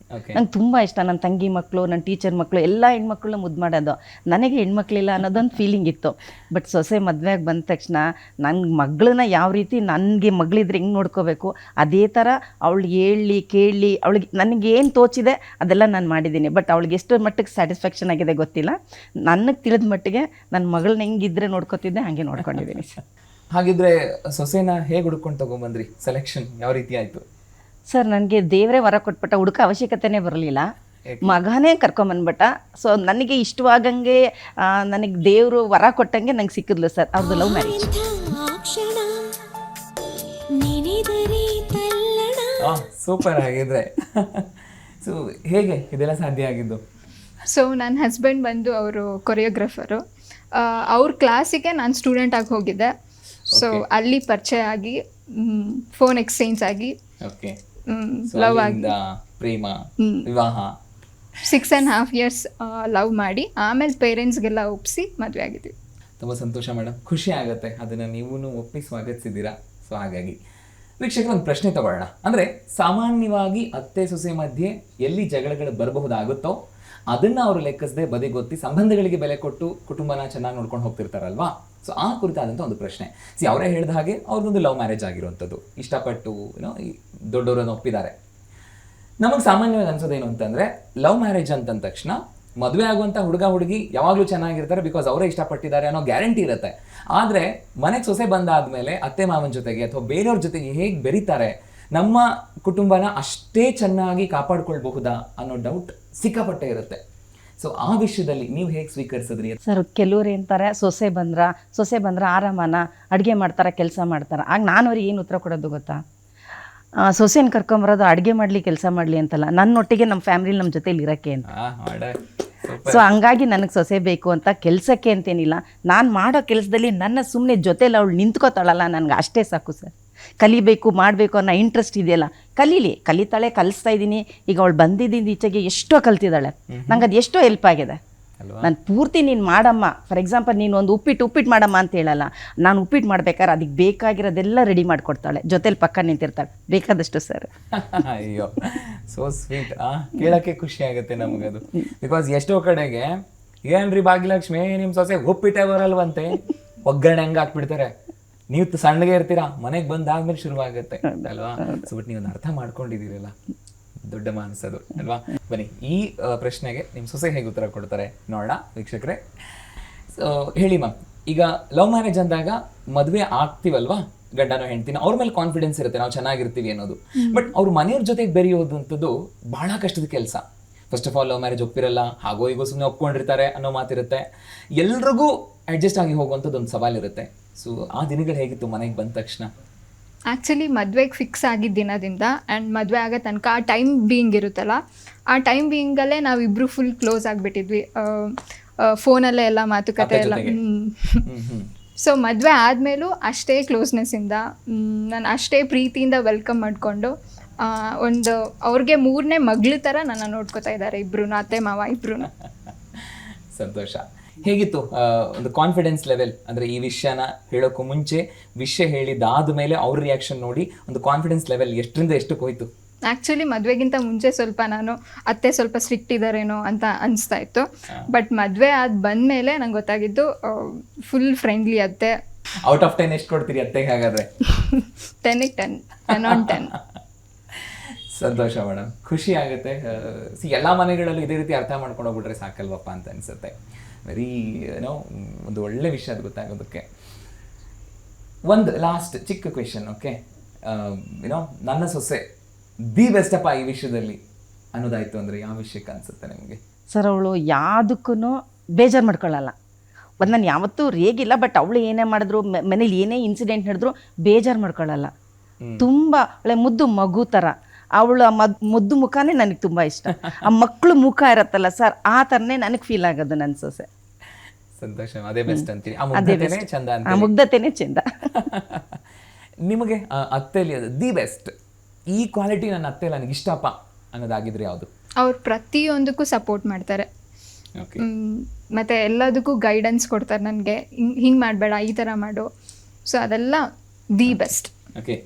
ನಂಗೆ ತುಂಬ ಇಷ್ಟ. ನನ್ನ ತಂಗಿ ಮಕ್ಕಳು, ನನ್ನ ಟೀಚರ್ ಮಕ್ಕಳು ಎಲ್ಲ ಹೆಣ್ಮಕ್ಳನ್ನ ಮುದ್ದು ಮಾಡೋದು. ನನಗೆ ಹೆಣ್ಮಕ್ಳಿಲ್ಲ ಅನ್ನೋದೊಂದು ಫೀಲಿಂಗ್ ಇತ್ತು. ಬಟ್ ಸೊಸೆ ಮದುವೆಗೆ ಬಂದ ತಕ್ಷಣ ನನ್ನ ಮಗಳನ್ನ ಯಾವ ರೀತಿ ನನಗೆ ಮಗಳಿದ್ರೆ ಹೆಂಗೆ ನೋಡ್ಕೋಬೇಕು ಅದೇ ಥರ ಅವಳು ಹೇಳಿ ಕೇಳಿ ಅವಳಿಗೆ ನನಗೇನು ತೋಚಿದೆ ಅದೆಲ್ಲ ನಾನು ಮಾಡಿದ್ದೀನಿ. ಬಟ್ ಅವಳಿಗೆ ಎಷ್ಟು ಮಟ್ಟಿಗೆ ಸ್ಯಾಟಿಸ್ಫ್ಯಾಕ್ಷನ್ ಆಗಿದೆ ಗೊತ್ತಿಲ್ಲ. ನನಗೆ ತಿಳಿದ ಮಟ್ಟಿಗೆ ನನ್ನ ಮಗಳನ್ನ ಹೆಂಗಿದ್ರೆ ನೋಡ್ಕೋತಿದ್ದೆ ಹಾಗೆ ನೋಡ್ಕೊಂಡಿದ್ದೀನಿ ಸರ್. ಹಾಗಿದ್ರೆ ಸೊಸೆನ ಹೇಗೆ ಹುಡ್ಕೊಂಡು ತಗೊಂಬಂದ್ರಿ? ಸೆಲೆಕ್ಷನ್ ಯಾವ ರೀತಿ ಆಯಿತು? ಸರ್, ನನಗೆ ದೇವರೇ ವರ ಕೊಟ್ಬಿಟ್ಟ, ಹುಡುಕ ಅವಶ್ಯಕತೆನೇ ಬರಲಿಲ್ಲ, ಮಗನೇ ಕರ್ಕೊಂಬಂದ್ಬಿಟ್ಟ. ಸೊ ನನಗೆ ಇಷ್ಟವಾಗಂಗೆ ನನಗೆ ದೇವರು ವರ ಕೊಟ್ಟಂಗೆ ನಂಗೆ ಸಿಕ್ಕಿದ್ಲು ಸರ್. ಅವ್ರದ್ದು ಲವ್ ಮ್ಯಾರೇಜ್. ಸೂಪರ್ ಆಗಿದ್ರೆ. ಸೊ ಹೇಗೆ ಇದೆಲ್ಲ ಸಾಧ್ಯ ಆಗಿದ್ದು? ಸೊ ನನ್ನ ಹಸ್ಬೆಂಡ್ ಬಂದು ಅವರು ಕೊರಿಯೋಗ್ರಾಫರು. ಅವ್ರ ಕ್ಲಾಸಿಗೆ ನಾನು ಸ್ಟೂಡೆಂಟ್ ಆಗಿ ಹೋಗಿದ್ದೆ. ಸೊ ಅಲ್ಲಿ ಪರಿಚಯ ಆಗಿ ಫೋನ್ ಎಕ್ಸ್ಚೇಂಜ್ ಆಗಿ ಲವ್ ಆಗಿ ಪ್ರೇಮ ವಿವಾಹ 6.5 years ಲವ್ ಮಾಡಿ ಆಮೇಲೆ ಪೇರೆಂಟ್ಸ್ಗೆಲ್ಲ ಒಪ್ಪಿಸಿ ಮದುವೆ ಆಗಿದ್ವಿ. ತುಂಬ ಸಂತೋಷ ಮೇಡಮ್. ಖುಷಿ ಆಗುತ್ತೆ ಅದನ್ನು ನೀವು ಒಪ್ಪಿ ಸ್ವಾಗತಿಸಿದ್ದೀರಾ. ಸೊ ಹಾಗಾಗಿ ವೀಕ್ಷಕರು ಒಂದು ಪ್ರಶ್ನೆ ತಗೊಳ್ಳೋಣ. ಅಂದರೆ ಸಾಮಾನ್ಯವಾಗಿ ಅತ್ತೆ ಸೊಸೆ ಮಧ್ಯೆ ಎಲ್ಲಿ ಜಗಳಗಳು ಬರಬಹುದಾಗುತ್ತೋ ಅದನ್ನು ಅವರು ಲೆಕ್ಕಿಸದೆ ಬದಿಗೊತ್ತಿ ಸಂಬಂಧಗಳಿಗೆ ಬೆಲೆ ಕೊಟ್ಟು ಕುಟುಂಬನ ಚೆನ್ನಾಗಿ ನೋಡ್ಕೊಂಡು ಹೋಗ್ತಿರ್ತಾರಲ್ವಾ? ಸೊ ಆ ಕುರಿತಾದಂಥ ಒಂದು ಪ್ರಶ್ನೆ. ಅವರೇ ಹೇಳಿದ ಹಾಗೆ ಅವ್ರದ್ದೊಂದು ಲವ್ ಮ್ಯಾರೇಜ್ ಆಗಿರುವಂಥದ್ದು, ಇಷ್ಟಪಟ್ಟು ದೊಡ್ಡವರನ್ನು ಒಪ್ಪಿದ್ದಾರೆ. ನಮಗೆ ಸಾಮಾನ್ಯವಾಗಿ ಅನ್ಸೋದೇನು ಅಂತಂದರೆ, ಲವ್ ಮ್ಯಾರೇಜ್ ಅಂತಂದ ತಕ್ಷಣ ಮದುವೆ ಆಗುವಂಥ ಹುಡುಗ ಹುಡುಗಿ ಯಾವಾಗಲೂ ಚೆನ್ನಾಗಿರ್ತಾರೆ, ಬಿಕಾಸ್ ಅವರೇ ಇಷ್ಟಪಟ್ಟಿದ್ದಾರೆ ಅನ್ನೋ ಗ್ಯಾರಂಟಿ ಇರುತ್ತೆ. ಆದರೆ ಮನೆಗೆ ಸೊಸೆ ಬಂದಾದಮೇಲೆ ಅತ್ತೆ ಮಾವನ ಜೊತೆಗೆ ಅಥವಾ ಬೇರೆಯವ್ರ ಜೊತೆಗೆ ಹೇಗೆ ಬೆರೀತಾರೆ, ನಮ್ಮ ಕುಟುಂಬನ ಅಷ್ಟೇ ಚೆನ್ನಾಗಿ ಕಾಪಾಡ್ಕೊಳ್ಬಹುದಾ ಅನ್ನೋ ಡೌಟ್ ಸಿಕ್ಕಾಪಟ್ಟೆ ಇರುತ್ತೆ. ಸೊ ಆ ವಿಷಯದಲ್ಲಿ ನೀವು ಹೇಗೆ ಸ್ವೀಕರಿಸಿದ್ರಿ? ಸರ್, ಕೆಲವ್ರು ಏನಂತಾರೆ, ಸೊಸೆ ಬಂದ್ರೆ ಆರಾಮನ ಅಡುಗೆ ಮಾಡ್ತಾರೆ, ಕೆಲಸ ಮಾಡ್ತಾರೆ. ಆಗ ನಾನು ಅವ್ರಿಗೆ ಏನು ಉತ್ತರ ಕೊಡೋದು ಗೊತ್ತಾ? ಸೊಸೆನ ಕರ್ಕೊಂಬರೋದು ಅಡುಗೆ ಮಾಡಲಿ ಕೆಲಸ ಮಾಡಲಿ ಅಂತಲ್ಲ, ನನ್ನೊಟ್ಟಿಗೆ ನಮ್ಮ ಫ್ಯಾಮಿಲಿ ನಮ್ಮ ಜೊತೆಲಿ ಇರೋಕ್ಕೆ ಅಂತ. ಸೊ ಹಂಗಾಗಿ ನನಗೆ ಸೊಸೆ ಬೇಕು ಅಂತ ಕೆಲಸಕ್ಕೆ ಅಂತೇನಿಲ್ಲ. ನಾನು ಮಾಡೋ ಕೆಲಸದಲ್ಲಿ ನನ್ನ ಸುಮ್ಮನೆ ಜೊತೆಲಿ ಅವಳು ನಿಂತ್ಕೋತಾಳಲ್ಲ, ನನಗೆ ಅಷ್ಟೇ ಸಾಕು ಸರ್. ಕಲಿಬೇಕು ಮಾಡಬೇಕು ಅನ್ನೋ ಇಂಟ್ರೆಸ್ಟ್ ಇದೆಯಲ್ಲ, ಕಲಿತಾಳೆ, ಕಲಿಸ್ತಾ ಇದ್ದೀನಿ. ಈಗ ಅವಳು ಬಂದಿದ್ದರಿಂದ ಈಚೆಗೆ ಎಷ್ಟೋ ಕಲ್ತಿದ್ದಾಳೆ, ನಂಗೆ ಅದು ಎಷ್ಟೋ ಹೆಲ್ಪ್ ಆಗಿದೆ. ನಾನು ಪೂರ್ತಿ ನೀನು ಮಾಡಮ್ಮ, ಫಾರ್ ಎಕ್ಸಾಂಪಲ್ ನೀನು ಒಂದು ಉಪ್ಪಿಟ್ಟು ಮಾಡಮ್ಮ ಅಂತ ಹೇಳಲ್ಲ, ನಾನು ಉಪ್ಪಿಟ್ಟು ಮಾಡ್ಬೇಕಾದ್ರೆ ಅದಕ್ಕೆ ಬೇಕಾಗಿರೋದೆಲ್ಲ ರೆಡಿ ಮಾಡಿಕೊಡ್ತಾಳೆ, ಜೊತೆಲಿ ಪಕ್ಕ ನಿಂತಿರ್ತಾಳೆ, ಬೇಕಾದಷ್ಟು ಸರ್. ಅಯ್ಯೋ, ಸೋ ಸ್ವೀಟ್. ಕೇಳೋಕ್ಕೆ ಖುಷಿ ಆಗುತ್ತೆ ನಮಗದು. ಬಿಕಾಸ್ ಎಷ್ಟೋ ಕಡೆಗೆ ಏನ್ರಿ ಭಾಗ್ಯಲಕ್ಷ್ಮಿ ನಿಮ್ಮ ಸೊಸೆ ಉಪ್ಪಿಟ್ಟೆ ಬರಲ್ವಂತೆ, ಒಗ್ಗರಣೆ ಹಂಗೆ ಹಾಕ್ಬಿಡ್ತಾರೆ, ನೀವು ಸಣ್ಣಗೆ ಇರ್ತೀರಾ, ಮನೆಗೆ ಬಂದಾದ್ಮೇಲೆ ಶುರುವಾಗುತ್ತೆ ಅಲ್ವಾ? ಸೊ ಬಟ್ ನೀವು ಅರ್ಥ ಮಾಡ್ಕೊಂಡಿದ್ದೀರಲ್ಲ, ದೊಡ್ಡ ಮನಸ್ಸದು ಅಲ್ವಾ? ಬನ್ನಿ ಈ ಪ್ರಶ್ನೆಗೆ ನಿಮ್ಮ ಸೊಸೆ ಹೇಗೆ ಉತ್ತರ ಕೊಡ್ತಾರೆ ನೋಡೋಣ ವೀಕ್ಷಕರೇ. ಸೊ ಹೇಳಿ ಮ್ಯಾಮ್, ಈಗ ಲವ್ ಮ್ಯಾರೇಜ್ ಅಂದಾಗ ಮದುವೆ ಆಗ್ತೀವಲ್ವಾ, ಗಂಡನೋ ಹೆಂಡ್ತಿನ, ಅವ್ರ ಮೇಲೆ ಕಾನ್ಫಿಡೆನ್ಸ್ ಇರುತ್ತೆ ನಾವು ಚೆನ್ನಾಗಿರ್ತೀವಿ ಅನ್ನೋದು. ಬಟ್ ಅವ್ರ ಮನೆಯವ್ರ ಜೊತೆಗೆ ಬೆರೆಯೋದಂಥದ್ದು ಬಹಳ ಕಷ್ಟದ ಕೆಲಸ. First of all love marriage ಒಪ್ಪಿರಲ್ಲ, ಹಾಗೋ ಈಗೋ ಸುಮ್ಮನೆ ಒಪ್ಕೊಂಡಿರ್ತಾರೆ ಅನ್ನೋ ಮಾತಿರುತ್ತೆ. ಎಲ್ರಿಗೂ ಅಡ್ಜಸ್ಟ್ ಆಗಿ ಹೋಗುವಂಥದ್ದು ಒಂದು ಸವಾಲಿರುತ್ತೆ. ಸೊ ಆ ದಿನಗಳು ಹೇಗಿತ್ತು ಮನೆಗೆ ಬಂದ ತಕ್ಷಣ? ಆ್ಯಕ್ಚುಲಿ ಮದುವೆಗೆ ಫಿಕ್ಸ್ ಆಗಿದ್ದ ದಿನದಿಂದ ಆ್ಯಂಡ್ ಮದುವೆ ಆಗೋ ತನಕ ಆ ಟೈಮ್ ಬೀಯಿಂಗ್ ಇರುತ್ತಲ್ಲ, ಆ ಟೈಮ್ ಬೀಯಿಂಗಲ್ಲೇ ನಾವಿಬ್ಬರು ಫುಲ್ ಕ್ಲೋಸ್ ಆಗಿಬಿಟ್ಟಿದ್ವಿ. ಫೋನಲ್ಲೇ ಎಲ್ಲ ಮಾತುಕತೆ ಎಲ್ಲ. ಸೊ ಮದುವೆ ಆದಮೇಲೂ ಅಷ್ಟೇ ಕ್ಲೋಸ್ನೆಸ್ಸಿಂದ ನಾನು ಅಷ್ಟೇ ಪ್ರೀತಿಯಿಂದ ವೆಲ್ಕಮ್ ಮಾಡಿಕೊಂಡು ಒಂದು ಅವ್ರಿಗೆ 3ನೇ ಮಗಳ ಥರ ನನ್ನ ನೋಡ್ಕೋತಾ ಇದ್ದಾರೆ ಇಬ್ಬರು, ಅತ್ತೆ ಮಾವ ಇಬ್ಬರು. ಸಂತೋಷ. ಹೇಗಿತ್ತು ಒಂದು ಕಾನ್ಫಿಡೆನ್ಸ್ ಲೆವೆಲ್? ಅಂದರೆ ಈ ವಿಷಯನ ಹೇಳೋಕ್ಕೂ ಮುಂಚೆ, ವಿಷಯ ಹೇಳಿದಾದ ಮೇಲೆ ಅವ್ರ ರಿಯಾಕ್ಷನ್ ನೋಡಿ ಒಂದು ಕಾನ್ಫಿಡೆನ್ಸ್ ಲೆವೆಲ್ ಎಷ್ಟರಿಂದ ಎಷ್ಟಕ್ಕೆ ಹೋಯ್ತು? ಆ್ಯಕ್ಚುಲಿ ಮದುವೆಗಿಂತ ಮುಂಚೆ ಸ್ವಲ್ಪ ನಾನು ಅತ್ತೆ ಸ್ವಲ್ಪ ಸ್ಟ್ರಿಕ್ಟ್ ಇದ್ದಾರೇನೋ ಅಂತ ಅನಿಸ್ತಾ ಇತ್ತು. ಬಟ್ ಮದುವೆ ಬಂದಮೇಲೆ ನಂಗೆ ಗೊತ್ತಾಗಿದ್ದು ಫುಲ್ ಫ್ರೆಂಡ್ಲಿ ಅತ್ತೆ. ಔಟ್ ಆಫ್ 10 ಎಷ್ಟು ಕೊಡ್ತೀರಿ ಅತ್ತೆಗೆ ಹಾಗಾದರೆ? 10ಗೆ 10 on 10. ಸಂತೋಷ ಮೇಡಮ್, ಖುಷಿ ಆಗುತ್ತೆ. ಎಲ್ಲ ಮನೆಗಳಲ್ಲೂ ಇದೇ ರೀತಿ ಅರ್ಥ ಮಾಡ್ಕೊಂಡು ಹೋಗ್ಬಿಟ್ರೆ ಸಾಕಲ್ವಪ್ಪ ಅಂತ ಅನಿಸುತ್ತೆ. ವೆರಿ ಏನೋ ಒಂದು ಒಳ್ಳೆ ವಿಷಯ ಅದು ಗೊತ್ತಾಗೋದಕ್ಕೆ. ಒಂದು ಲಾಸ್ಟ್ ಚಿಕ್ಕ ಕ್ವೆಶನ್, ಓಕೆ? ಏನೋ ನನ್ನ ಸೊಸೆ ದಿ ಬೆಸ್ಟ್ ಅಪ್ಪ ಈ ವಿಷಯದಲ್ಲಿ ಅನ್ನೋದಾಯ್ತು ಅಂದರೆ ಯಾವ ವಿಷಯಕ್ಕೆ ಅನಿಸುತ್ತೆ ನಿಮಗೆ? ಸರ್, ಅವಳು ಯಾವುದಕ್ಕೂ ಬೇಜಾರು ಮಾಡ್ಕೊಳ್ಳಲ್ಲ. ಬಟ್ ನಾನು ಯಾವತ್ತೂ ರೇಗಿಲ್ಲ, ಬಟ್ ಅವಳು ಏನೇ ಮಾಡಿದ್ರು ಮನೇಲಿ ಏನೇ ಇನ್ಸಿಡೆಂಟ್ ನಡೆದ್ರು ಬೇಜಾರು ಮಾಡ್ಕೊಳ್ಳಲ್ಲ. ತುಂಬ ಒಳ್ಳೆ ಮುದ್ದು ಮಗು ಥರ ಅವಳು. ಮುದ್ದು ಮುಖನೇ ನನಗೆ ತುಂಬ ಇಷ್ಟ. ಆ ಮಕ್ಕಳು ಮುಖ ಇರತ್ತಲ್ಲ ಸರ್, ಆ ಥರನೇ ನನಗೆ ಫೀಲ್ ಆಗೋದು ನನ್ನ ಸೊಸೆ. ಸಂತೋಷ, ಅದೇ ಬೆಸ್ಟ್ ಅಂತೀನಿ. ಅದೇ ಚಂದ ಆ ಮುಗ್ಧತೆನೇ ಚೆಂದ. ನಿಮಗೆ ಅತ್ತೆಲಿ ದಿ ಬೆಸ್ಟ್, ಈ ಕ್ವಾಲಿಟಿ ನನ್ನ ಅತ್ತೆ ನನಗೆ ಇಷ್ಟಪ್ಪ ಅನ್ನೋದಾಗಿದ್ರೆ ಯಾವುದು? ಅವ್ರು ಪ್ರತಿಯೊಂದಕ್ಕೂ ಸಪೋರ್ಟ್ ಮಾಡ್ತಾರೆ. ಓಕೆ. ಮತ್ತು ಎಲ್ಲದಕ್ಕೂ ಗೈಡೆನ್ಸ್ ಕೊಡ್ತಾರೆ ನನಗೆ, ಹಿಂಗೆ ಮಾಡಬೇಡ, ಈ ಥರ ಮಾಡು. ಸೊ ಅದೆಲ್ಲ ದಿ ಬೆಸ್ಟ್. ಓಕೆ.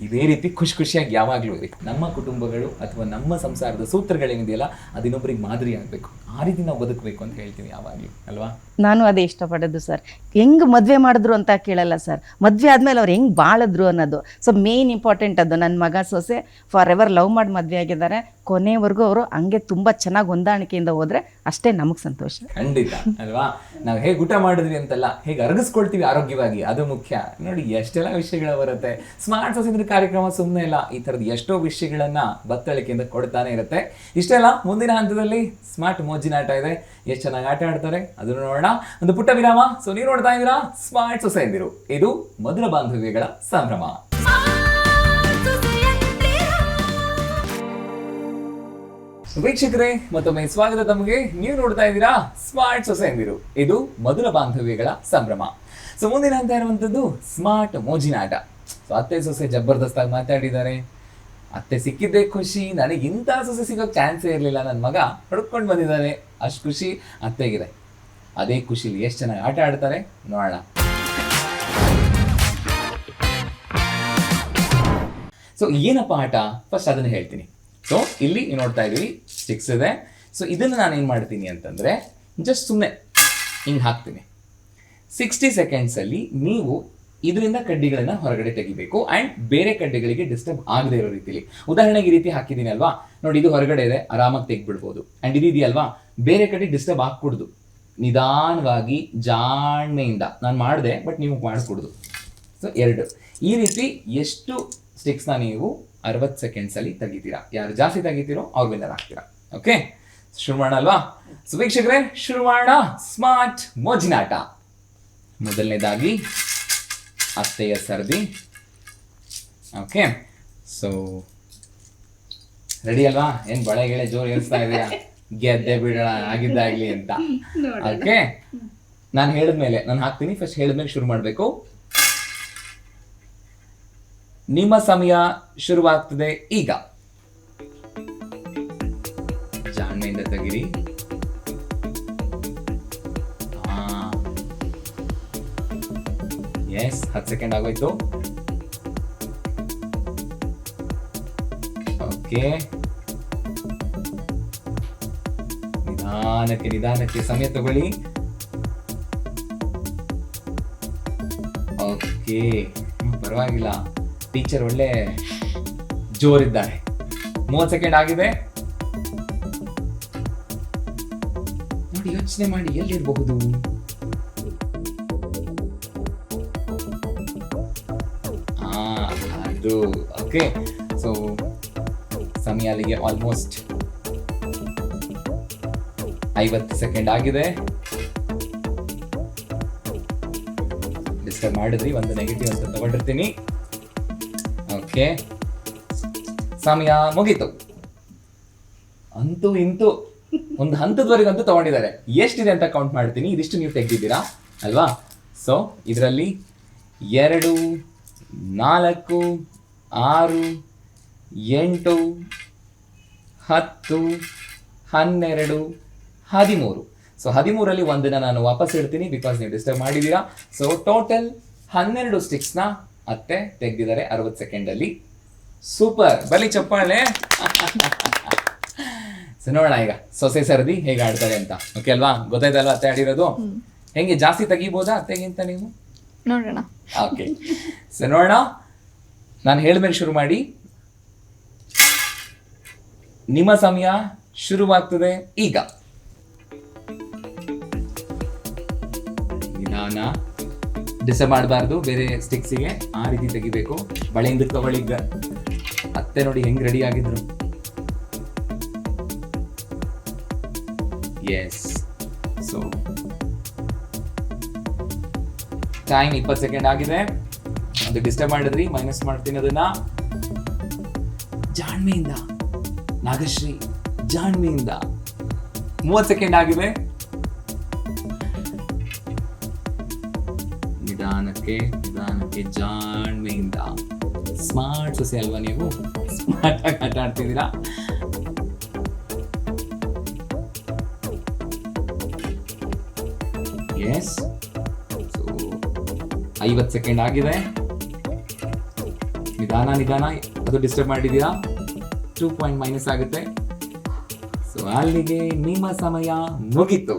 ಇದೇ ರೀತಿ ಖುಷಿಯಾಗಿ ಯಾವಾಗಲೂ ಇರಿ. ನಮ್ಮ ಕುಟುಂಬಗಳು ಅಥವಾ ನಮ್ಮ ಸಂಸಾರದ ಸೂತ್ರಗಳೇನಿದೆಯಲ್ಲ ಅದು ಇನ್ನೊಬ್ಬರಿಗೆ ಮಾದರಿ ಆಗಬೇಕು. ಆ ರೀತಿ ನಾವು ಬದುಕಬೇಕು ಅಂತ ಹೇಳ್ತೀವಿ ಯಾವಾಗಲೂ, ಅಲ್ವಾ? ನಾನು ಅದೇ ಇಷ್ಟಪಡೋದು ಸರ್. ಹೆಂಗೆ ಮದುವೆ ಮಾಡಿದ್ರು ಅಂತ ಕೇಳಲ್ಲ ಸರ್, ಮದುವೆ ಆದಮೇಲೆ ಅವ್ರು ಹೆಂಗೆ ಬಾಳಿದ್ರು ಅನ್ನೋದು. ಸೊ ಮೇನ್ ಇಂಪಾರ್ಟೆಂಟ್ ಅದು. ನನ್ನ ಮಗ ಸೊಸೆ ಫಾರ್ ಎವರ್ ಲವ್ ಮಾಡಿ ಮದುವೆ ಆಗಿದ್ದಾರೆ. ಕೊನೆವರೆಗೂ ಅವರು ಹಂಗೆ ತುಂಬ ಚೆನ್ನಾಗಿ ಹೊಂದಾಣಿಕೆಯಿಂದ ಹೋದರೆ ಅಷ್ಟೇ ನಮಗೆ ಸಂತೋಷ. ಖಂಡಿತ ಅಲ್ವಾ? ನಾವು ಹೇಗೆ ಊಟ ಮಾಡಿದ್ವಿ ಅಂತಲ್ಲ, ಹೇಗೆ ಅರಗಿಸ್ಕೊಳ್ತೀವಿ ಆರೋಗ್ಯವಾಗಿ, ಅದು ಮುಖ್ಯ. ನೋಡಿ ಎಷ್ಟೆಲ್ಲ ವಿಷಯಗಳು ಬರುತ್ತೆ. ಸ್ಮಾರ್ಟ್ ಸೊಸೆ ಕಾರ್ಯಕ್ರಮ ಸುಮ್ಮನೆ ಇಲ್ಲ, ಈ ಥರದ ಎಷ್ಟೋ ವಿಷಯಗಳನ್ನ ಬತ್ತಳಿಕೆಯಿಂದ ಕೊಡ್ತಾನೆ ಇರುತ್ತೆ. ಇಷ್ಟೆಲ್ಲ ಮುಂದಿನ ಹಂತದಲ್ಲಿ ಸ್ಮಾರ್ಟ್ ಮೋಜಿನಾಟ ಇದೆ. ಎಷ್ಟು ಚೆನ್ನಾಗಿ ಆಟ ಆಡ್ತಾರೆ ಅದನ್ನು ನೋಡೋಣ. ಒಂದು ಪುಟ್ಟ ವಿರಾಮ. ಸೊ ನೀವು ನೋಡ್ತಾ ಇದ್ದೀರಾ ಸ್ಮಾರ್ಟ್ ಸೊಸೆಯಂದಿರು, ಇದು ಮಧುರ ಬಾಂಧವ್ಯಗಳ ಸಂಭ್ರಮ. ವೀಕ್ಷಕರೇ, ಮತ್ತೊಮ್ಮೆ ಸ್ವಾಗತ ತಮಗೆ. ನೀವು ನೋಡ್ತಾ ಇದ್ದೀರಾ ಸ್ಮಾರ್ಟ್ ಸೊಸೆಯಂದಿರು, ಇದು ಮಧುರ ಬಾಂಧವ್ಯಗಳ ಸಂಭ್ರಮ. ಸೊ ಮುಂದಿನ ಹಂತ ಇರುವಂತದ್ದು ಸ್ಮಾರ್ಟ್ ಮೋಜಿನಾಟ. ಸೊ ಅತ್ತೆ ಸೊಸೆ ಜಬರ್ದಸ್ತಾಗಿ ಮಾತಾಡಿದ್ದಾರೆ. ಅತ್ತೆ ಸಿಕ್ಕಿದ್ದೇ ಖುಷಿ. ನನಗೆ ಇಂಥ ಸೊಸೆ ಸಿಗೋಕೆ ಚಾನ್ಸೇ ಇರಲಿಲ್ಲ, ನನ್ನ ಮಗ ಹೊಡ್ಕೊಂಡು ಬಂದಿದ್ದಾನೆ, ಅಷ್ಟು ಖುಷಿ ಅತ್ತೆಗಿದೆ. ಅದೇ ಖುಷಿಲಿ ಎಷ್ಟು ಚೆನ್ನಾಗಿ ಆಟ ಆಡ್ತಾರೆ ನೋಡೋಣ. ಸೊ ಏನಪ್ಪ ಆಟ, ಫಸ್ಟ್ ಅದನ್ನು ಹೇಳ್ತೀನಿ. ಸೊ ಇಲ್ಲಿ ನೀವು ನೋಡ್ತಾ ಇದ್ದೀವಿ ಸ್ಟಿಕ್ಸ್ ಇದೆ. ಸೊ ಇದನ್ನು ನಾನು ಏನು ಮಾಡ್ತೀನಿ ಅಂತಂದರೆ ಜಸ್ಟ್ ಸುಮ್ಮನೆ ಹಿಂಗೆ ಹಾಕ್ತೀನಿ. 60 ಸೆಕೆಂಡ್ಸಲ್ಲಿ ನೀವು ಇದರಿಂದ ಕಡ್ಡಿಗಳನ್ನು ಹೊರಗಡೆ ತೆಗಿಬೇಕು ಆ್ಯಂಡ್ ಬೇರೆ ಕಡ್ಡಿಗಳಿಗೆ ಡಿಸ್ಟರ್ಬ್ ಆಗದೆ ಇರೋ ರೀತಿಲಿ. ಉದಾಹರಣೆಗೆ ಈ ರೀತಿ ಹಾಕಿದ್ದೀನಿ ಅಲ್ವಾ, ನೋಡಿ ಇದು ಹೊರಗಡೆ ಇದೆ, ಆರಾಮಾಗಿ ತೆಗಿಬಿಡ್ಬೋದು. ಆ್ಯಂಡ್ ಇದೆಯಲ್ವಾ, ಬೇರೆ ಕಡೆ ಡಿಸ್ಟರ್ಬ್ ಆಗ್ಕೊಡ್ದು. ನಿಧಾನವಾಗಿ ಜಾಣ್ಮೆಯಿಂದ ನಾನು ಮಾಡಿದೆ, ಬಟ್ ನೀವು ಮಾಡಿಕೊಡ್ದು. ಸೊ 2 ಈ ರೀತಿ ಎಷ್ಟು ಸ್ಟಿಕ್ಸ್ನ ನೀವು 60 ಸೆಕೆಂಡ್ಸಲ್ಲಿ ತೆಗಿತೀರಾ. ಯಾರು ಜಾಸ್ತಿ ತೆಗಿತೀರೋ ಅವ್ರು ವಿನ್ನರ್ ಆಗ್ತೀರಾ. ಓಕೆ, ಶುರು ಮಾಡೋಣ ಅಲ್ವಾ? ಸೊ ವೀಕ್ಷಕರೇ, ಶುರು ಮಾಡೋಣ ಸ್ಮಾರ್ಟ್ ಮೋಜಿನಾಟ. ಮೊದಲನೇದಾಗಿ ಅತ್ತೆಯ ಸರ್ದಿ. ಓಕೆ, ಸೊ ರೆಡಿ ಅಲ್ವಾ? ಏನು ಬಳೆಗೆಳೆ ಜೋರು ಏರಿಸ್ತಾ ಇದ್ದೀರಾ? ಗೆದ್ದೆ ಬಿಡೋಣ ಆಗಿದ್ದಾಗ್ಲಿ ಅಂತ. ಓಕೆ, ನಾನು ಹೇಳಿದ್ಮೇಲೆ ನಾನು ಹಾಕ್ತೀನಿ. ಫಸ್ಟ್ ಹೇಳಿದ್ಮೇಲೆ ಶುರು ಮಾಡಬೇಕು. ನಿಮ್ಮ ಸಮಯ ಶುರುವಾಗ್ತದೆ ಈಗ. ಜಾಣ್ಮೆಯಿಂದ ತೆಗಿರಿ. ಎಸ್, 10 ಸೆಕೆಂಡ್ ಆಗೋಯ್ತು. ಓಕೆ, ನಿಧಾನಕ್ಕೆ ಸಮಯ ತಗೊಳ್ಳಿ. ಓಕೆ, ಪರವಾಗಿಲ್ಲ, ಟೀಚರ್ ಒಳ್ಳೆ ಜೋರಿದ್ದಾರೆ. 30 ಸೆಕೆಂಡ್ ಆಗಿದೆ. ನೋಡಿ, ಯೋಚನೆ ಮಾಡಿ ಎಲ್ಲಿರಬಹುದು. ಅದು ಓಕೆ. ಸೊ ಸಮಯ ಅಲ್ಲಿಗೆ ಆಲ್ಮೋಸ್ಟ್ 50 ಸೆಕೆಂಡ್ ಆಗಿದೆ. ಡಿಸ್ಟರ್ಬ್ ಮಾಡಿದ್ರಿ, ಒಂದು ನೆಗೆಟಿವ್ ಅಂತ ತಗೊಂಡಿರ್ತೀನಿ. ಓಕೆ, ಸಮಯ ಮುಗೀತು. ಅಂತೂ ಇಂತೂ ಒಂದು ಹಂತದವರೆಗಂತೂ ತಗೊಂಡಿದ್ದಾರೆ. ಎಷ್ಟಿದೆ ಅಂತ ಕೌಂಟ್ ಮಾಡ್ತೀನಿ. ಇದಿಷ್ಟು ನೀವು ತೆಗೆದಿದ್ದೀರಾ ಅಲ್ವಾ? ಸೊ ಇದರಲ್ಲಿ 2, 4, 6, 8, 10, 12, 13. ಸೊ 13ರಲ್ಲಿ ಒಂದನ್ನ ನಾನು ವಾಪಸ್ ಇಡ್ತೀನಿ, ಬಿಕಾಸ್ ನೀವು ಡಿಸ್ಟರ್ಬ್ ಮಾಡಿದ್ದೀರಾ. ಸೊ ಟೋಟಲ್ 12 ಸ್ಟಿಕ್ಸ್ನ ಅತ್ತೆ ತೆಗೆದಿದ್ದಾರೆ 60 ಸೆಕೆಂಡಲ್ಲಿ. ಸೂಪರ್, ಬಲಿ ಚಪ್ಪಾಳೆ. ಸೊ ನೋಡೋಣ ಈಗ ಸೊಸೆ ಸರ್ದಿ ಹೇಗೆ ಆಡ್ತಾರೆ ಅಂತ. ಓಕೆ ಅಲ್ವಾ? ಗೊತ್ತಾಯ್ತಲ್ವಾ ಅತ್ತೆ ಆಡಿರೋದು? ಹೆಂಗೆ ಜಾಸ್ತಿ ತೆಗಿಬೋದಾ ಅತ್ತೆಗಿಂತ ನೀವು? ನೋಡೋಣ. ಓಕೆ, ಸೊ ನೋಡೋಣ. ನಾನು ಹೇಳಿದ್ಮೇಲೆ ಶುರು ಮಾಡಿ. ನಿಮ್ಮ ಸಮಯ ಶುರುವಾಗ್ತದೆ ಈಗ. ನಿಧಾನ, ಡಿಸ್ಟರ್ಬ್ ಮಾಡಬಾರ್ದು ಬೇರೆ ಸ್ಟಿಕ್ಸಿಗೆ. ಆ ರೀತಿ ತೆಗಿಬೇಕು. ಬಳೆಯಿಂದ ತಗೊಳ್ಳಿ. ಅತ್ತೆ ನೋಡಿ ಹೆಂಗ್ ರೆಡಿ ಆಗಿದ್ರು. ಎಸ್, ಸೊ ಟೈಮ್ 20 ಸೆಕೆಂಡ್ ಆಗಿದೆ. ಅದು ಡಿಸ್ಟರ್ಬ್ ಮಾಡಿದ್ರಿ, ಮೈನಸ್ ಮಾಡ್ತೀನಿ ಅದನ್ನ. ಜಾಣ್ಮೆಯಿಂದ ನಾಗಶ್ರೀ, ಜಾಣ್ಮೆಯಿಂದ. 30 ಸೆಕೆಂಡ್ ಆಗಿದೆ. ನಿಧಾನಕ್ಕೆ ನಿಧಾನಕ್ಕೆ ಜಾಣ್ಮೆಯಿಂದ. ಸ್ಮಾರ್ಟ್ ಸೊಸೆ ಅಲ್ವಾ ನೀವು? ಸ್ಮಾರ್ಟ್ ಆಗಿ ಆಟ ಆಡ್ತಿದ್ದೀರಾ. ಎಸ್. ಸೊ 50 ಸೆಕೆಂಡ್ ಆಗಿದೆ. ನಿಧಾನ ನಿಧಾನ, ಅದು ಡಿಸ್ಟರ್ಬ್ ಮಾಡಿದ್ದೀರಾ, 2 ಪಾಯಿಂಟ್ ಮೈನಸ್ ಆಗುತ್ತೆ. ಸೊ ಅಲ್ಲಿಗೆ ನಿಮ್ಮ ಸಮಯ ಮುಗೀತು.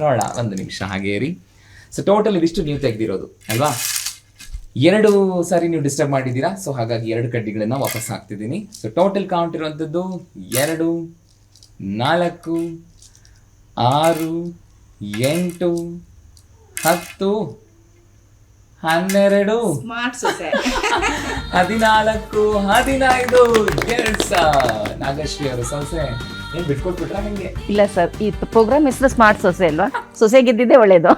ನೋಡೋಣ, 1 ನಿಮಿಷ ಹಾಗೆ ಇರಿ. ಸೊ ಟೋಟಲ್ ಇದಿಷ್ಟು ನೀವು ತೆಗೆದಿರೋದು ಅಲ್ವಾ? 2 ಸಾರಿ ನೀವು ಡಿಸ್ಟರ್ಬ್ ಮಾಡಿದ್ದೀರಾ. ಸೊ ಹಾಗಾಗಿ 2 ಕಡ್ಡಿಗಳನ್ನ ವಾಪಸ್ ಹಾಕ್ತಿದ್ದೀನಿ. ಸೊ ಟೋಟಲ್ ಕೌಂಟ್ ಇರುವಂಥದ್ದು 2, 4, 6, 8, 10, 12, 14, 15. ನಾಗಶ್ರೀ ಅವರು ಸೊಸೆ ಏನ್ ಬಿಟ್ಕೊಟ್ಬಿಟ್ರ ಹೆಂಗೆ? ಇಲ್ಲ ಸರ್, ಈ ಪ್ರೋಗ್ರಾಮ್ ಹೆಸರು ಸ್ಮಾರ್ಟ್ ಸೊಸೆ ಅಲ್ವಾ? ಸೊಸೆ ಗೆದ್ದಿದ್ದೆ ಒಳ್ಳೇದು.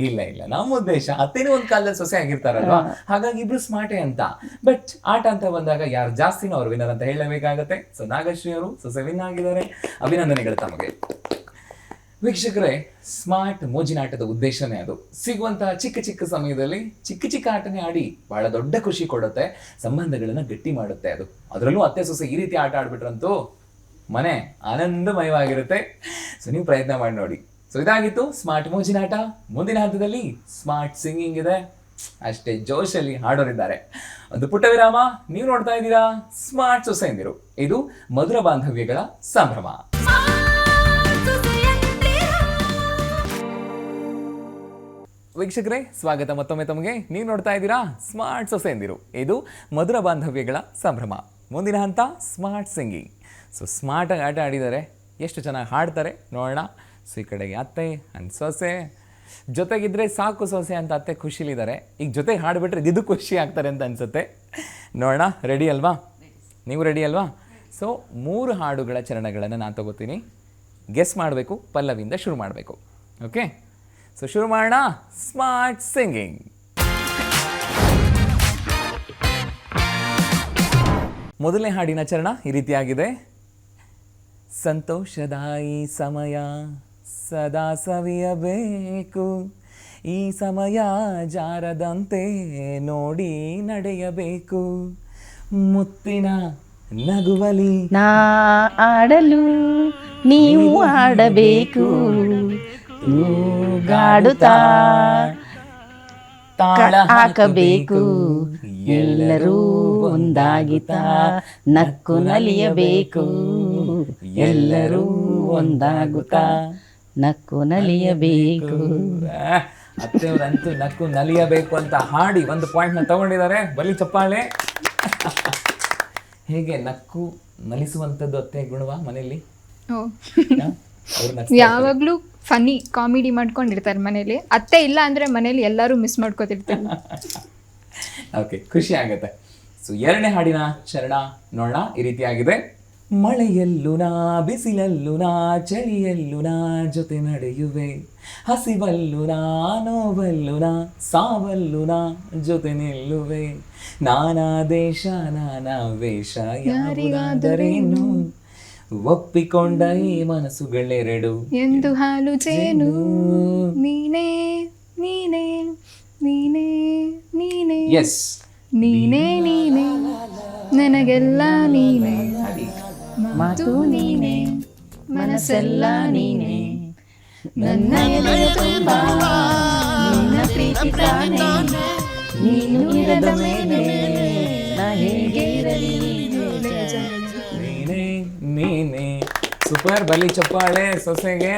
ಇಲ್ಲ ಇಲ್ಲ, ನಮ್ಮ ಉದ್ದೇಶ ಅತ್ತೇನೆ ಒಂದ್ ಕಾಲದಲ್ಲಿ ಸೊಸೆ ಆಗಿರ್ತಾರಲ್ವಾ, ಹಾಗಾಗಿ ಇಬ್ರು ಸ್ಮಾರ್ಟೇ ಅಂತ. ಬಟ್ ಆಟ ಅಂತ ಬಂದಾಗ ಯಾರು ಜಾಸ್ತಿನೋ ಅವ್ರು ವಿನ್ನರ್ ಅಂತ ಹೇಳಬೇಕಾಗತ್ತೆ. ಸೊ ನಾಗಶ್ರೀ ಅವರು ಸೊಸೆ ವಿನ್ ಆಗಿದ್ದಾರೆ, ಅಭಿನಂದನೆಗಳು ತಮಗೆ. ವೀಕ್ಷಕರೇ, ಸ್ಮಾರ್ಟ್ ಮೋಜಿನಾಟದ ಉದ್ದೇಶನೇ ಅದು. ಸಿಗುವಂತಹ ಚಿಕ್ಕ ಚಿಕ್ಕ ಸಮಯದಲ್ಲಿ ಚಿಕ್ಕ ಚಿಕ್ಕ ಆಟನೇ ಆಡಿ ಬಹಳ ದೊಡ್ಡ ಖುಷಿ ಕೊಡುತ್ತೆ, ಸಂಬಂಧಗಳನ್ನ ಗಟ್ಟಿ ಮಾಡುತ್ತೆ ಅದು. ಅದರಲ್ಲೂ ಅತ್ತೆ ಸೊಸೆ ಈ ರೀತಿ ಆಟ ಆಡ್ಬಿಟ್ರಂತೂ ಮನೆ ಆನಂದಮಯವಾಗಿರುತ್ತೆ. ಸೊ ನೀವು ಪ್ರಯತ್ನ ಮಾಡಿ ನೋಡಿ. ಸೊ ಇದಾಗಿತ್ತು ಸ್ಮಾರ್ಟ್ ಮೋಜಿನಾಟ. ಮುಂದಿನ ಹಂತದಲ್ಲಿ ಸ್ಮಾರ್ಟ್ ಸಿಂಗಿಂಗ್ ಇದೆ, ಅಷ್ಟೇ ಜೋಶಲ್ಲಿ ಹಾಡೋರಿದ್ದಾರೆ. ಒಂದು ಪುಟ್ಟ ವಿರಾಮ. ನೀವು ನೋಡ್ತಾ ಇದ್ದೀರಾ ಸ್ಮಾರ್ಟ್ ಸೊಸೆಯಂದಿರು. ಇದು ಮಧುರ ಬಾಂಧವ್ಯಗಳ ಸಂಭ್ರಮ. ವೀಕ್ಷಕರೇ, ಸ್ವಾಗತ ಮತ್ತೊಮ್ಮೆ ತಮಗೆ. ನೀವು ನೋಡ್ತಾ ಇದ್ದೀರಾ ಸ್ಮಾರ್ಟ್ ಸೊಸೆಯಂದಿರು. ಇದು ಮಧುರ ಬಾಂಧವ್ಯಗಳ ಸಂಭ್ರಮ. ಮುಂದಿನ ಹಂತ ಸ್ಮಾರ್ಟ್ ಸಿಂಗಿಂಗ್. ಸೊ ಸ್ಮಾರ್ಟಾಗಿ ಆಟ ಆಡಿದ್ದಾರೆ, ಎಷ್ಟು ಚೆನ್ನಾಗಿ ಹಾಡ್ತಾರೆ ನೋಡೋಣ. ಸೊ ಈ ಕಡೆಗೆ ಅತ್ತೆ ಅಂಡ್ ಸೊಸೆ ಜೊತೆಗಿದ್ರೆ ಸಾಕು ಸೊಸೆ ಅಂತ ಅತ್ತೆ ಖುಷಿಲಿದ್ದಾರೆ. ಈಗ ಜೊತೆಗೆ ಹಾಡಿಬಿಟ್ರೆ ಇದು ಖುಷಿ ಆಗ್ತಾರೆ ಅಂತ ಅನ್ಸುತ್ತೆ. ನೋಡೋಣ, ರೆಡಿ ಅಲ್ವಾ? ನೀವು ರೆಡಿ ಅಲ್ವಾ? ಸೊ 3 ಹಾಡುಗಳ ಚರಣಗಳನ್ನು ನಾನು ತಗೋತೀನಿ. ಗೆಸ್ ಮಾಡಬೇಕು, ಪಲ್ಲವಿಯಿಂದ ಶುರು ಮಾಡಬೇಕು. ಓಕೆ, ಸೊ ಶುರು ಮಾಡೋಣ ಸ್ಮಾರ್ಟ್ ಸಿಂಗಿಂಗ್. ಮೊದಲನೇ ಹಾಡಿನ ಚರಣ ಈ ರೀತಿಯಾಗಿದೆ. ಸಂತೋಷದ ಈ ಸಮಯ ಸದಾ ಸವಿಯಬೇಕು, ಈ ಸಮಯ ಜಾರದಂತೆ ನೋಡಿ ನಡೆಯಬೇಕು, ಮುತ್ತಿನ ನಗುವಲಿ ನಾ ಆಡಲು ನೀವು ಆಡಬೇಕು, ತೂಗಾಡುತ್ತಾ ತಾಳ ಹಾಕಬೇಕು, ಎಲ್ಲರೂ ಒಂದಾಗುತ್ತಾ ನಕ್ಕು ನಲಿಯಬೇಕು, ಎಲ್ಲರೂ ಒಂದಾಗುತ್ತಾ ನಕ್ಕು ನಲಿಯಬೇಕು. ಅತ್ತೆಯವರಂತೂ ನಕ್ಕು ನಲಿಯಬೇಕು ಅಂತ ಹಾಡಿ 1 ಪಾಯಿಂಟ್ನ ತಗೊಂಡಿದ್ದಾರೆ. ಬಲಿ ಚಪ್ಪಾಳೆ. ಹೇಗೆ ನಕ್ಕು ನಲಿಸುವಂಥದ್ದು ಅತ್ತೆ ಗುಣವಾ ಮನೆಯಲ್ಲಿ? ಯಾವಾಗ್ಲೂ ಫನ್ನಿ ಕಾಮಿಡಿ ಮಾಡ್ಕೊಂಡಿರ್ತಾರೆ ಮನೇಲಿ. ಅತ್ತೆ ಇಲ್ಲ ಅಂದ್ರೆ ಮನೇಲಿ ಎಲ್ಲರೂ ಮಿಸ್ ಮಾಡ್ಕೋತಿರ್ತಾರೆ. ಓಕೆ, ಖುಷಿ ಆಗುತ್ತೆ. ಸೊ 2ನೇ ಹಾಡಿನ ಚರಣ ನೋಡೋಣ. ಈ ರೀತಿಯಾಗಿದೆ. ಮಳೆಯಲ್ಲೂ ನಾ, ಬಿಸಿಲಲ್ಲೂ ನಾ, ಚಳಿಯಲ್ಲೂ ನಾ ಜೊತೆ ನಡೆಯುವೆ, ಹಸಿವಲ್ಲೂ ನಾ, ನೋವಲ್ಲೂ ನಾ, ಸಾವಲ್ಲೂ ನಾ ಜೊತೆ ನಿಲ್ಲುವೆ, ನಾನಾ ದೇಶ ನಾನಾ ವೇಷ ಯಾರಿಗಾದರೇನು, ಒಪ್ಪಿಕೊಂಡ ಈ ಮನಸ್ಸುಗಳೆರಡು ಎಂದು ಹಾಲು ಜೇನು, ನೀನೇ ನೀನೇ ನೀನೇ ನೀನೇ, ಎಸ್, ನೀನೇ ನೀನೇ ನನಗೆಲ್ಲ ನೀನೇ, ಮಾತು ನೀನೇ ಮನಸ್ಸೆಲ್ಲ ನೀನೇ, ನನ್ನ ಎದೆಯ ತುಂಬ ನಿನ್ನ ಪ್ರೀತಿ ತಾನೇ, ನೀನು ಇರದ ಮೇಲೆ ನಾ ಹೇಗೆ ಇರಲಿ. ನೀನೇ ನೀನೇ. ಸೂಪರ್, ಬಲಿ ಚಪ್ಪಾಳೆ ಸೊಸೆಗೆ.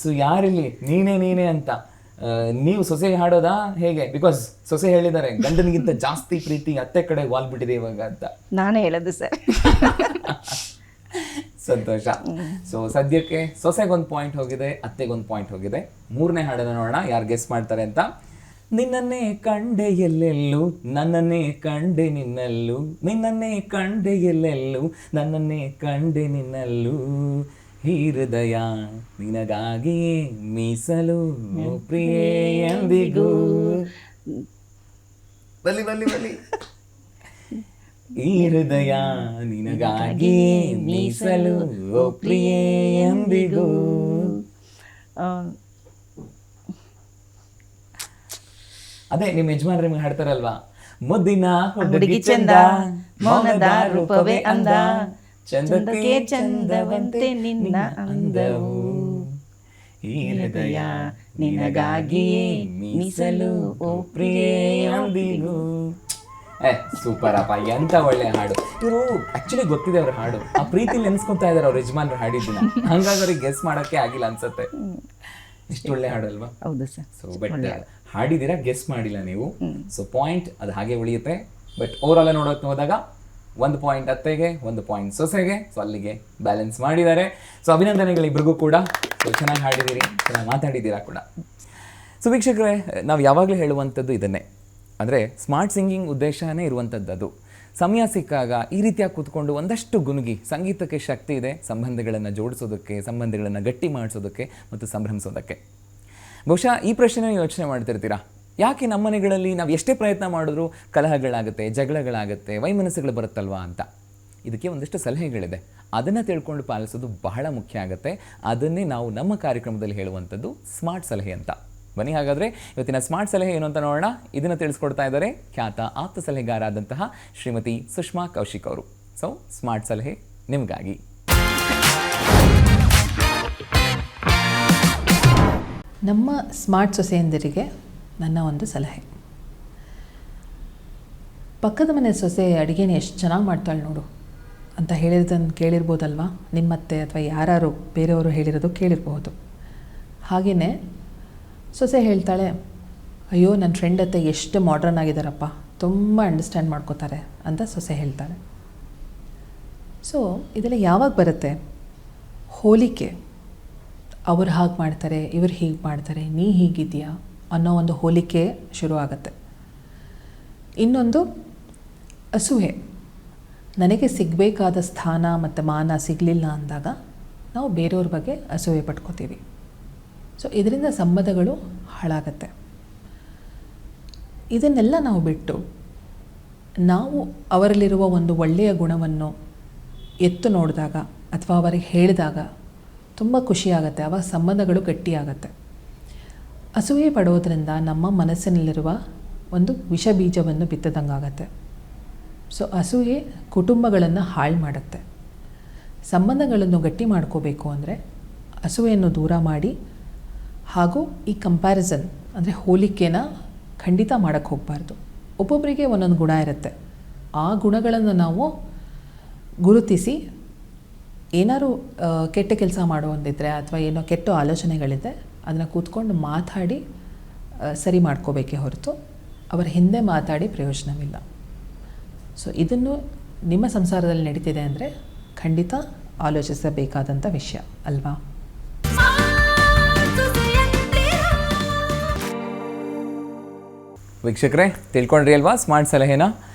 ಸೊ ಯಾರಿಲ್ಲಿ ನೀನೇ ನೀನೇ ಅಂತ ನೀವು ಸೊಸೆಗೆ ಹಾಡೋದಾ ಹೇಗೆ? ಬಿಕಾಸ್ ಸೊಸೆ ಹೇಳಿದ್ದಾರೆ ಗಂಡನಿಗಿಂತ ಜಾಸ್ತಿ ಪ್ರೀತಿ ಅತ್ತೆ ಕಡೆ ವಾಲ್ಬಿಟ್ಟಿದೆ ಇವಾಗ ಅಂತ. ನಾನೇ ಹೇಳೋದು ಸರ್. ಸಂತೋಷ. ಸೊ ಸದ್ಯಕ್ಕೆ ಸೊಸೆಗೊಂದು ಪಾಯಿಂಟ್ ಹೋಗಿದೆ, ಅತ್ತೆಗೊಂದು ಪಾಯಿಂಟ್ ಹೋಗಿದೆ. 3ನೇ ಹಾಡನ್ನು ನೋಡೋಣ ಯಾರು ಗೆಸ್ ಮಾಡ್ತಾರೆ ಅಂತ. ನಿನ್ನನ್ನೇ ಕಂಡೆ ಎಲ್ಲೆಲ್ಲೂ, ನನ್ನನ್ನೇ ಕಂಡೆ ನಿನ್ನಲ್ಲೂ, ನಿನ್ನನ್ನೇ ಕಂಡೆ ಎಲ್ಲೆಲ್ಲೂ, ನನ್ನನ್ನೇ ಕಂಡೆ ನಿನ್ನಲ್ಲೂ, ಈ ಹೃದಯ ನಿನಗಾಗಿ ಮೀಸಲು ಪ್ರಿಯೇ ಎಂದಿಗೂ. ಬಲ್ಲಿ ಬಲ್ಲಿ ಬಲ್ಲಿ. ಈ ಹೃದಯ ನಿನಗಾಗಿ ಮೀಸಲು ಪ್ರಿಯೇ ಎಂದಿಗೂ. ಅದೇ ನಿಮ್ಮ ಯಜಮಾನ್ರು ನಿಮ್ಗೆ ಹಾಡ್ತಾರಲ್ವಾ, ಮುದ್ದಿನ ಹುಡುಗಿ ಚಂದ, ಮೌನದ ರೂಪವೇ ಅಂದ, ಚಂದಕ್ಕೆ ಚಂದವಂತೆ ನಿನ್ನ ಅಂದವು, ಈ ಹೃದಯ ನಿನಗಾಗಿಯೇ ಮೀಸಲು ಓ ಪ್ರಿಯೇ ಎಂದಿಗೂ. ಸೂಪರ್ ಅಪ್ಪ, ಎಂತ ಒಳ್ಳೆ ಹಾಡು. ಇವರು ಆಕ್ಚುಲಿ ಗೊತ್ತಿದೆ ಅವ್ರ ಹಾಡು, ಆ ಪ್ರೀತಿ ನೆನ್ಸ್ಕೊಂತಾ ಇದಾರೆ ಅವ್ರ ಯಜಮಾನ್ರು ಹಾಡಿದ್ದನ್ನ, ಹಂಗಾಗಿ ಅವ್ರಿಗೆ ಗೆಸ್ ಮಾಡಕ್ಕೆ ಆಗಿಲ್ಲ ಅನ್ಸತ್ತೆ. ಇಷ್ಟು ಒಳ್ಳೆ ಹಾಡು ಅಲ್ವಾ? ಹೌದು ಸರ್. ಸೊ ಬಟ್ ಹಾಡಿದ್ದೀರಾ, ಗೆಸ್ ಮಾಡಿಲ್ಲ ನೀವು. ಸೊ ಪಾಯಿಂಟ್ ಅದು ಹಾಗೆ ಉಳಿಯುತ್ತೆ. ಬಟ್ ಓವರ್ ಆಲ್ ನೋಡೋಕೆ ಹೋದಾಗ 1 ಪಾಯಿಂಟ್ ಅತ್ತೆಗೆ, 1 ಪಾಯಿಂಟ್ ಸೊಸೆಗೆ. ಸೊ ಅಲ್ಲಿಗೆ ಬ್ಯಾಲೆನ್ಸ್ ಮಾಡಿದ್ದಾರೆ. ಸೊ ಅಭಿನಂದನೆಗಳು ಇಬ್ರಿಗೂ ಕೂಡ. ಸೊ ಚೆನ್ನಾಗಿ ಹಾಡಿದ್ದೀರಿ, ಚೆನ್ನಾಗಿ ಮಾತಾಡಿದ್ದೀರಾ ಕೂಡ. ಸೊ ವೀಕ್ಷಕರೇ, ನಾವು ಯಾವಾಗಲೂ ಹೇಳುವಂಥದ್ದು ಇದನ್ನೇ, ಅಂದರೆ ಸ್ಮಾರ್ಟ್ ಸಿಂಗಿಂಗ್ ಉದ್ದೇಶನೇ ಇರುವಂಥದ್ದು ಅದು. ಸಮಯ ಸಿಕ್ಕಾಗ ಈ ರೀತಿಯಾಗಿ ಕೂತ್ಕೊಂಡು ಒಂದಷ್ಟು ಗುನುಗಿ, ಸಂಗೀತಕ್ಕೆ ಶಕ್ತಿ ಇದೆ ಸಂಬಂಧಗಳನ್ನು ಜೋಡಿಸೋದಕ್ಕೆ, ಸಂಬಂಧಗಳನ್ನು ಗಟ್ಟಿ ಮಾಡಿಸೋದಕ್ಕೆ ಮತ್ತು ಸಂಭ್ರಮಿಸೋದಕ್ಕೆ. ಬಹುಶಃ ಈ ಪ್ರಶ್ನೆ ಯೋಚನೆ ಮಾಡ್ತಿರ್ತೀರಾ, ಯಾಕೆ ನಮ್ಮ ಮನೆಗಳಲ್ಲಿ ನಾವು ಎಷ್ಟೇ ಪ್ರಯತ್ನ ಮಾಡಿದ್ರೂ ಕಲಹಗಳಾಗುತ್ತೆ, ಜಗಳಗಳಾಗುತ್ತೆ, ವೈಮನಸ್ಸುಗಳು ಬರುತ್ತಲ್ವಾ ಅಂತ. ಇದಕ್ಕೆ ಒಂದಷ್ಟು ಸಲಹೆಗಳಿದೆ, ಅದನ್ನು ತಿಳ್ಕೊಂಡು ಪಾಲಿಸೋದು ಬಹಳ ಮುಖ್ಯ ಆಗುತ್ತೆ. ಅದನ್ನೇ ನಾವು ನಮ್ಮ ಕಾರ್ಯಕ್ರಮದಲ್ಲಿ ಹೇಳುವಂಥದ್ದು ಸ್ಮಾರ್ಟ್ ಸಲಹೆ ಅಂತ. ಬನ್ನಿ ಹಾಗಾದರೆ ಇವತ್ತಿನ ಸ್ಮಾರ್ಟ್ ಸಲಹೆ ಏನು ಅಂತ ನೋಡೋಣ. ಇದನ್ನು ತಿಳಿಸ್ಕೊಡ್ತಾ ಇದ್ದಾರೆ ಖ್ಯಾತ ಆಪ್ತ ಸಲಹೆಗಾರ ಆದಂತಹ ಶ್ರೀಮತಿ ಸುಷ್ಮಾ ಕೌಶಿಕ್ ಅವರು. ಸೊ ಸ್ಮಾರ್ಟ್ ಸಲಹೆ ನಿಮಗಾಗಿ. ನಮ್ಮ ಸ್ಮಾರ್ಟ್ ಸೊಸೆಯಂದಿರಿಗೆ ನನ್ನ ಒಂದು ಸಲಹೆ. ಪಕ್ಕದ ಮನೆ ಸೊಸೆ ಅಡುಗೆನ ಎಷ್ಟು ಚೆನ್ನಾಗಿ ಮಾಡ್ತಾಳೆ ನೋಡು ಅಂತ ಹೇಳಿರೋದನ್ನು ಕೇಳಿರ್ಬೋದಲ್ವಾ, ನಿಮ್ಮತ್ತೆ ಅಥವಾ ಯಾರು ಬೇರೆಯವರು ಹೇಳಿರೋದು ಕೇಳಿರ್ಬೋದು. ಹಾಗೆಯೇ ಸೊಸೆ ಹೇಳ್ತಾಳೆ, ಅಯ್ಯೋ ನನ್ನ ಫ್ರೆಂಡ್ ಅತ್ತೆ ಎಷ್ಟು ಮಾಡ್ರನ್ ಆಗಿದ್ದಾರಪ್ಪ, ತುಂಬ ಅಂಡರ್ಸ್ಟ್ಯಾಂಡ್ ಮಾಡ್ಕೋತಾರೆ ಅಂತ ಸೊಸೆ ಹೇಳ್ತಾಳೆ. ಸೊ ಇದೆಲ್ಲ ಯಾವಾಗ ಬರುತ್ತೆ? ಹೋಲಿಕೆ. ಅವ್ರು ಹಾಗೆ ಮಾಡ್ತಾರೆ, ಇವ್ರು ಹೀಗೆ ಮಾಡ್ತಾರೆ, ನೀ ಹೀಗಿದೆಯಾ ಅನ್ನೋ ಒಂದು ಹೋಲಿಕೆ ಶುರು ಆಗುತ್ತೆ. ಇನ್ನೊಂದು ಅಸೂಯೆ. ನನಗೆ ಸಿಗಬೇಕಾದ ಸ್ಥಾನ ಮತ್ತು ಮಾನ ಸಿಗಲಿಲ್ಲ ಅಂದಾಗ ನಾವು ಬೇರೆಯವ್ರ ಬಗ್ಗೆ ಅಸೂಯೆ ಪಟ್ಕೋತೀವಿ. ಸೊ ಇದರಿಂದ ಸಂಬಂಧಗಳು ಹಾಳಾಗತ್ತೆ. ಇದನ್ನೆಲ್ಲ ನಾವು ಬಿಟ್ಟು ನಾವು ಅವರಲ್ಲಿರುವ ಒಂದು ಒಳ್ಳೆಯ ಗುಣವನ್ನು ಎತ್ತು ನೋಡಿದಾಗ ಅಥವಾ ಅವರಿಗೆ ಹೇಳಿದಾಗ ತುಂಬ ಖುಷಿಯಾಗತ್ತೆ, ಆವಾಗ ಸಂಬಂಧಗಳು ಗಟ್ಟಿಯಾಗತ್ತೆ. ಅಸೂಯೆ ಪಡೋದ್ರಿಂದ ನಮ್ಮ ಮನಸ್ಸಿನಲ್ಲಿರುವ ಒಂದು ವಿಷ ಬೀಜವನ್ನು ಬಿತ್ತದಂಗಾಗತ್ತೆ. ಸೊ ಅಸೂಯೆ ಕುಟುಂಬಗಳನ್ನು ಹಾಳು ಮಾಡುತ್ತೆ. ಸಂಬಂಧಗಳನ್ನು ಗಟ್ಟಿ ಮಾಡ್ಕೋಬೇಕು ಅಂದರೆ ಅಸೂಯೆಯನ್ನು ದೂರ ಮಾಡಿ, ಹಾಗೂ ಈ ಕಂಪ್ಯಾರಿಸನ್ ಅಂದರೆ ಹೋಲಿಕೆನ ಖಂಡಿತ ಮಾಡೋಕ್ಕೆ ಹೋಗಬಾರ್ದು. ಒಬ್ಬೊಬ್ಬರಿಗೆ ಒಂದೊಂದು ಗುಣ ಇರುತ್ತೆ. ಆ ಗುಣಗಳನ್ನು ನಾವು ಗುರುತಿಸಿ, ಏನಾದ್ರು ಕೆಟ್ಟ ಕೆಲಸ ಮಾಡೋ ಒಂದಿದ್ರೆ ಅಥವಾ ಏನೋ ಕೆಟ್ಟ ಆಲೋಚನೆಗಳಿದೆ, ಅದನ್ನು ಕೂತ್ಕೊಂಡು ಮಾತಾಡಿ ಸರಿ ಮಾಡ್ಕೋಬೇಕೇ ಹೊರತು ಅವರ ಹಿಂದೆ ಮಾತಾಡಿ ಪ್ರಯೋಜನವಿಲ್ಲ. ಸೊ ಇದನ್ನು ನಿಮ್ಮ ಸಂಸಾರದಲ್ಲಿ ನಡೀತಿದೆ ಅಂದರೆ ಖಂಡಿತ ಆಲೋಚಿಸಬೇಕಾದಂಥ ವಿಷಯ ಅಲ್ವಾ? ವೀಕ್ಷಕರೇ, ತಿಳ್ಕೊಂಡ್ರಿ ಅಲ್ವಾ ಸ್ಮಾರ್ಟ್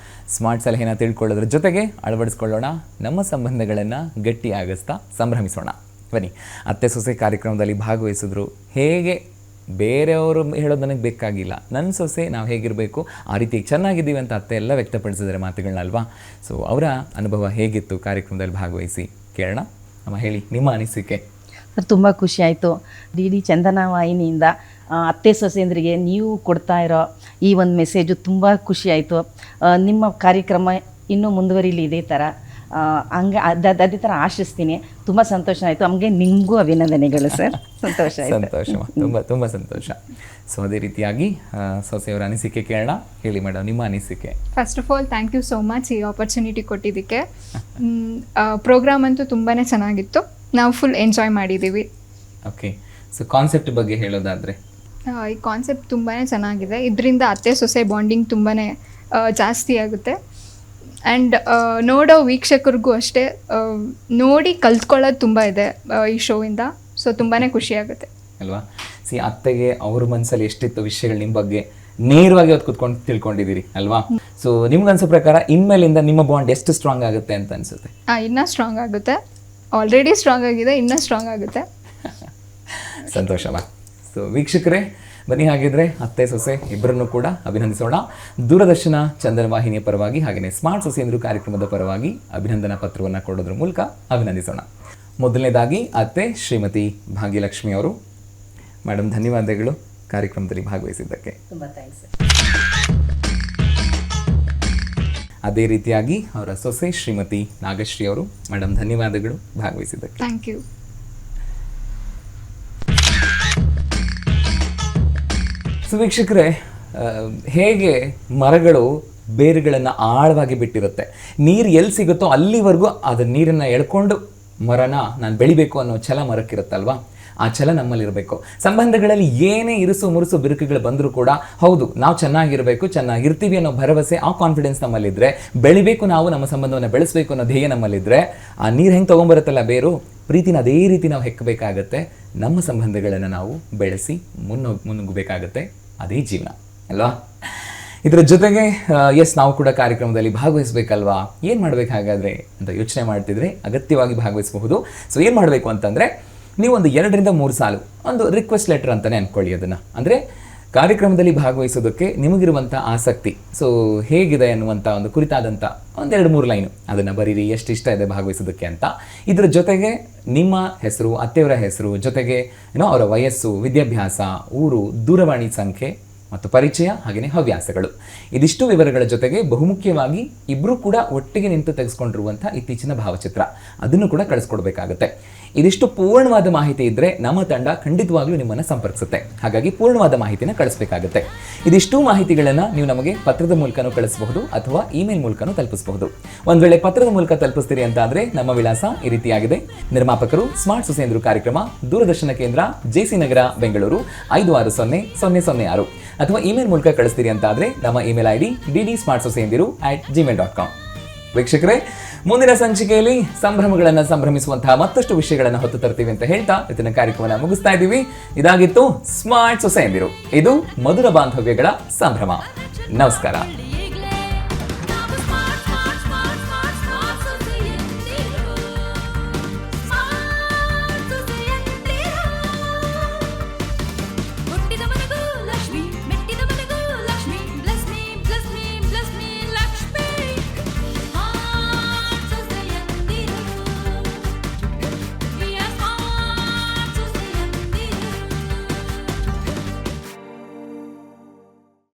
ಸಲಹೆನ ತಿಳ್ಕೊಳ್ಳೋದ್ರ ಜೊತೆಗೆ ಅಳವಡಿಸ್ಕೊಳ್ಳೋಣ, ನಮ್ಮ ಸಂಬಂಧಗಳನ್ನು ಗಟ್ಟಿಯಾಗಿಸ್ತಾ ಸಂಭ್ರಮಿಸೋಣ. ಬನ್ನಿ, ಅತ್ತೆ ಸೊಸೆ ಕಾರ್ಯಕ್ರಮದಲ್ಲಿ ಭಾಗವಹಿಸಿದ್ರು. ಹೇಗೆ ಬೇರೆಯವರು ಹೇಳೋದು ನನಗೆ ಬೇಕಾಗಿಲ್ಲ, ನನ್ನ ಸೊಸೆ ನಾವು ಹೇಗಿರಬೇಕು ಆ ರೀತಿ ಚೆನ್ನಾಗಿದ್ದೀವಿ ಅಂತ ಅತ್ತೆ ಎಲ್ಲ ವ್ಯಕ್ತಪಡಿಸಿದರೆ ಮಾತುಗಳನ್ನ ಅಲ್ವಾ. ಸೊ ಅವರ ಅನುಭವ ಹೇಗಿತ್ತು ಕಾರ್ಯಕ್ರಮದಲ್ಲಿ ಭಾಗವಹಿಸಿ ಕೇಳೋಣ. ಅಮ್ಮ ಹೇಳಿ ನಿಮ್ಮ ಅನಿಸಿಕೆ. ತುಂಬ ಖುಷಿ ಆಯಿತು. ಡಿ ಚಂದನ ವಾಹಿನಿಯಿಂದ ಅತ್ತೆ ಸೊಸೆಯಂದ್ರಿಗೆ ನೀವು ಕೊಡ್ತಾ ಇರೋ ಈ ಒಂದು ಮೆಸೇಜು ತುಂಬ ಖುಷಿ ಆಯಿತು. ನಿಮ್ಮ ಕಾರ್ಯಕ್ರಮ ಇನ್ನೂ ಮುಂದುವರಿಲಿ ಇದೇ ಥರ, ಹಂಗೆ ಅದೇ ಥರ ಆಶಿಸ್ತೀನಿ. ತುಂಬ ಸಂತೋಷ ಆಯಿತು. ನಮಗೆ ನಿಮಗೂ ಅಭಿನಂದನೆಗಳು ಸರ್. ಸಂತೋಷ ಆಯಿತು. ಸಂತೋಷ, ತುಂಬ ತುಂಬ ಸಂತೋಷ. ಸೊ ಅದೇ ರೀತಿಯಾಗಿ ಸೊಸೆಯವರ ಅನಿಸಿಕೆ ಕೇಳೋಣ. ಹೇಳಿ ಮೇಡಮ್, ನಿಮ್ಮ ಅನಿಸಿಕೆ. First of all thank you so much ಈ ಆಪರ್ಚುನಿಟಿ ಕೊಟ್ಟಿದ್ದಕ್ಕೆ. ಪ್ರೋಗ್ರಾಮ್ ಅಂತೂ ತುಂಬಾ ಚೆನ್ನಾಗಿತ್ತು, ನಾವು ಫುಲ್ ಎಂಜಾಯ್ ಮಾಡಿದ್ದೀವಿ. ಓಕೆ, ಸೊ ಕಾನ್ಸೆಪ್ಟ್ ಬಗ್ಗೆ ಹೇಳೋದಾದರೆ? ಈ ಕಾನ್ಸೆಪ್ಟ್ ತುಂಬಾ ಚೆನ್ನಾಗಿದೆ. ಇದರಿಂದ ಅತ್ತೆ ಸೊಸೆ ಬಾಂಡಿಂಗ್ ತುಂಬಾ ಜಾಸ್ತಿ ಆಗುತ್ತೆ. ಆ್ಯಂಡ್ ನೋಡೋ ವೀಕ್ಷಕರಿಗೂ ಅಷ್ಟೇ ನೋಡಿ ಕಲ್ತ್ಕೊಳ್ಳೋದು ತುಂಬ ಇದೆ ಈ ಶೋಯಿಂದ. ಸೊ ತುಂಬಾ ಖುಷಿ ಆಗುತ್ತೆ ಅಲ್ವಾ. ಅತ್ತೆಗೆ ಅವ್ರ ಮನಸ್ಸಲ್ಲಿ ಎಷ್ಟಿತ್ತು ವಿಷಯಗಳು ನಿಮ್ಮ ಬಗ್ಗೆ ನೇರವಾಗಿ ಹೊತ್ತು ಕೂತ್ಕೊಂಡು ತಿಳ್ಕೊಂಡಿದ್ದೀರಿ ಅಲ್ವಾ. ಸೊ ನಿಮ್ಗೆ ಅನ್ಸೋ ಪ್ರಕಾರ ಇನ್ಮೇಲಿಂದ ನಿಮ್ಮ ಬಾಂಡ್ ಎಷ್ಟು ಸ್ಟ್ರಾಂಗ್ ಆಗುತ್ತೆ ಅಂತ ಅನ್ಸುತ್ತೆ? ಇನ್ನೂ ಸ್ಟ್ರಾಂಗ್ ಆಗುತ್ತೆ. ಆಲ್ರೆಡಿ ಸ್ಟ್ರಾಂಗ್ ಆಗಿದೆ, ಇನ್ನೂ ಸ್ಟ್ರಾಂಗ್ ಆಗುತ್ತೆ. ಸಂತೋಷಮ್ಮ. ಸೊ ವೀಕ್ಷಕರೇ, ಬನ್ನಿ ಹಾಗಿದ್ರೆ ಅತ್ತೆ ಸೊಸೆ ಇಬ್ಬರನ್ನು ಕೂಡ ಅಭಿನಂದಿಸೋಣ. ದೂರದರ್ಶನ ಚಂದನ ವಾಹಿನಿಯ ಪರವಾಗಿ ಹಾಗೆಯೇ ಸ್ಮಾರ್ಟ್ ಸೊಸೆಯಂದ್ರು ಕಾರ್ಯಕ್ರಮದ ಪರವಾಗಿ ಅಭಿನಂದನಾ ಪತ್ರವನ್ನು ಕೊಡೋದ್ರ ಮೂಲಕ ಅಭಿನಂದಿಸೋಣ. ಮೊದಲನೇದಾಗಿ ಅತ್ತೆ ಶ್ರೀಮತಿ ಭಾಗ್ಯಲಕ್ಷ್ಮಿ ಅವರು, ಮೇಡಮ್ ಧನ್ಯವಾದಗಳು ಕಾರ್ಯಕ್ರಮದಲ್ಲಿ ಭಾಗವಹಿಸಿದ್ದಕ್ಕೆ. ತುಂಬ ಥ್ಯಾಂಕ್ಸ್. ಅದೇ ರೀತಿಯಾಗಿ ಅವರ ಸೊಸೆ ಶ್ರೀಮತಿ ನಾಗಶ್ರೀ ಅವರು, ಮೇಡಮ್ ಧನ್ಯವಾದಗಳು ಭಾಗವಹಿಸಿದ್ದಕ್ಕೆ. Thank you. ಸೊ ವೀಕ್ಷಕರೇ, ಹೇಗೆ ಮರಗಳು ಬೇರುಗಳನ್ನು ಆಳವಾಗಿ ಬಿಟ್ಟಿರುತ್ತೆ, ನೀರು ಎಲ್ಲಿ ಸಿಗುತ್ತೋ ಅಲ್ಲಿವರೆಗೂ ಅದು ನೀರನ್ನು ಎಳ್ಕೊಂಡು ಮರನ ನಾನು ಬೆಳಿಬೇಕು ಅನ್ನೋ ಛಲ ಮರಕ್ಕಿರುತ್ತಲ್ವಾ, ಆ ಛಲ ನಮ್ಮಲ್ಲಿರಬೇಕು. ಸಂಬಂಧಗಳಲ್ಲಿ ಏನೇ ಇರುಸು ಮುರುಸು ಬಿರುಕುಗಳು ಬಂದರೂ ಕೂಡ ಹೌದು ನಾವು ಚೆನ್ನಾಗಿರಬೇಕು, ಚೆನ್ನಾಗಿರ್ತೀವಿ ಅನ್ನೋ ಭರವಸೆ, ಆ ಕಾನ್ಫಿಡೆನ್ಸ್ ನಮ್ಮಲ್ಲಿದ್ದರೆ, ಬೆಳಿಬೇಕು ನಾವು ನಮ್ಮ ಸಂಬಂಧವನ್ನು ಬೆಳೆಸಬೇಕು ಅನ್ನೋ ಧ್ಯೇಯ ನಮ್ಮಲ್ಲಿದ್ದರೆ, ಆ ನೀರು ಹೆಂಗೆ ತೊಗೊಂಬರುತ್ತಲ್ಲ ಬೇರು, ಪ್ರೀತಿನ ಅದೇ ರೀತಿ ನಾವು ಹೆಕ್ಕಬೇಕಾಗತ್ತೆ. ನಮ್ಮ ಸಂಬಂಧಗಳನ್ನು ನಾವು ಬೆಳೆಸಿ ಮುನ್ನುಗ್ಗಬೇಕಾಗತ್ತೆ. ಅದೇ ಜೀವನ ಅಲ್ವಾ? ಇದರ ಜೊತೆಗೆ ನಾವು ಕೂಡ ಕಾರ್ಯಕ್ರಮದಲ್ಲಿ ಭಾಗವಹಿಸಬೇಕಲ್ವಾ, ಏನು ಮಾಡಬೇಕು ಹಾಗಾದರೆ ಅಂತ ಯೋಚನೆ ಮಾಡ್ತಿದ್ರೆ ಅಗತ್ಯವಾಗಿ ಭಾಗವಹಿಸಬಹುದು. ಸೊ ಏನು ಮಾಡಬೇಕು ಅಂತಂದರೆ, ನೀವು ಒಂದು 2 ರಿಂದ 3 ಸಾಲು ಒಂದು ರಿಕ್ವೆಸ್ಟ್ ಲೆಟರ್ ಅಂತಲೇ ಅಂದ್ಕೊಳ್ಳಿ ಅದನ್ನು. ಅಂದರೆ ಕಾರ್ಯಕ್ರಮದಲ್ಲಿ ಭಾಗವಹಿಸೋದಕ್ಕೆ ನಿಮಗಿರುವಂಥ ಆಸಕ್ತಿ, ಸೊ ಹೇಗಿದೆ ಅನ್ನುವಂಥ ಒಂದು ಕುರಿತಾದಂಥ 1-2-3 ಲೈನು ಅದನ್ನು ಬರೀರಿ, ಎಷ್ಟು ಇಷ್ಟ ಇದೆ ಭಾಗವಹಿಸೋದಕ್ಕೆ ಅಂತ. ಇದರ ಜೊತೆಗೆ ನಿಮ್ಮ ಹೆಸರು, ಅತ್ತೆಯವರ ಹೆಸರು, ಜೊತೆಗೆ ಅವರ ವಯಸ್ಸು, ವಿದ್ಯಾಭ್ಯಾಸ, ಊರು, ದೂರವಾಣಿ ಸಂಖ್ಯೆ ಮತ್ತು ಪರಿಚಯ, ಹಾಗೆಯೇ ಹವ್ಯಾಸಗಳು, ಇದಿಷ್ಟು ವಿವರಗಳ ಜೊತೆಗೆ ಬಹುಮುಖ್ಯವಾಗಿ ಇಬ್ಬರೂ ಕೂಡ ಒಟ್ಟಿಗೆ ನಿಂತು ತೆಗೆಸ್ಕೊಂಡಿರುವಂಥ ಇತ್ತೀಚಿನ ಭಾವಚಿತ್ರ, ಅದನ್ನು ಕೂಡ ಕಳಿಸ್ಕೊಡ್ಬೇಕಾಗುತ್ತೆ. ಇದಿಷ್ಟು ಪೂರ್ಣವಾದ ಮಾಹಿತಿ ಇದ್ದರೆ ನಮ್ಮ ತಂಡ ಖಂಡಿತವಾಗ್ಲೂ ನಿಮ್ಮನ್ನು ಸಂಪರ್ಕಿಸುತ್ತೆ. ಹಾಗಾಗಿ ಪೂರ್ಣವಾದ ಮಾಹಿತಿನ ಕಳಿಸ್ಬೇಕಾಗುತ್ತೆ. ಇದಿಷ್ಟು ಮಾಹಿತಿಗಳನ್ನು ನೀವು ನಮಗೆ ಪತ್ರದ ಮೂಲಕನೂ ಕಳಿಸಬಹುದು ಅಥವಾ ಇಮೇಲ್ ಮೂಲಕನೂ ತಲುಪಿಸಬಹುದು. ಒಂದು ವೇಳೆ ಪತ್ರದ ಮೂಲಕ ತಲುಪಿಸ್ತೀರಿ ಅಂತ ಆದರೆ ನಮ್ಮ ವಿಳಾಸ ಈ ರೀತಿಯಾಗಿದೆ. ನಿರ್ಮಾಪಕರು ಸ್ಮಾರ್ಟ್ ಸೊಸೆಯಂದ್ರು ಕಾರ್ಯಕ್ರಮ, ದೂರದರ್ಶನ ಕೇಂದ್ರ, ಜೆಸಿ ನಗರ, ಬೆಂಗಳೂರು 560006. ಅಥವಾ ಇಮೇಲ್ ಮೂಲಕ ಕಳಿಸ್ತೀರಿ ಅಂತ ಆದರೆ ನಮ್ಮ ಇಮೇಲ್ ID dd.smartsociendiru@gmail.com. ವೀಕ್ಷಕರೇ, ಮುಂದಿನ ಸಂಚಿಕೆಯಲ್ಲಿ ಸಂಭ್ರಮಗಳನ್ನು ಸಂಭ್ರಮಿಸುವಂತಹ ಮತ್ತಷ್ಟು ವಿಷಯಗಳನ್ನು ಹೊತ್ತು ತರ್ತೀವಿ ಅಂತ ಹೇಳ್ತಾ ಇವತ್ತಿನ ಕಾರ್ಯಕ್ರಮನ ಮುಗಿಸ್ತಾ ಇದ್ದೀವಿ. ಇದಾಗಿತ್ತು ಸ್ಮಾರ್ಟ್ ಸೊಸೆಯಂದಿರು. ಇದು ಮಧುರ ಬಾಂಧವ್ಯಗಳ ಸಂಭ್ರಮ. ನಮಸ್ಕಾರ.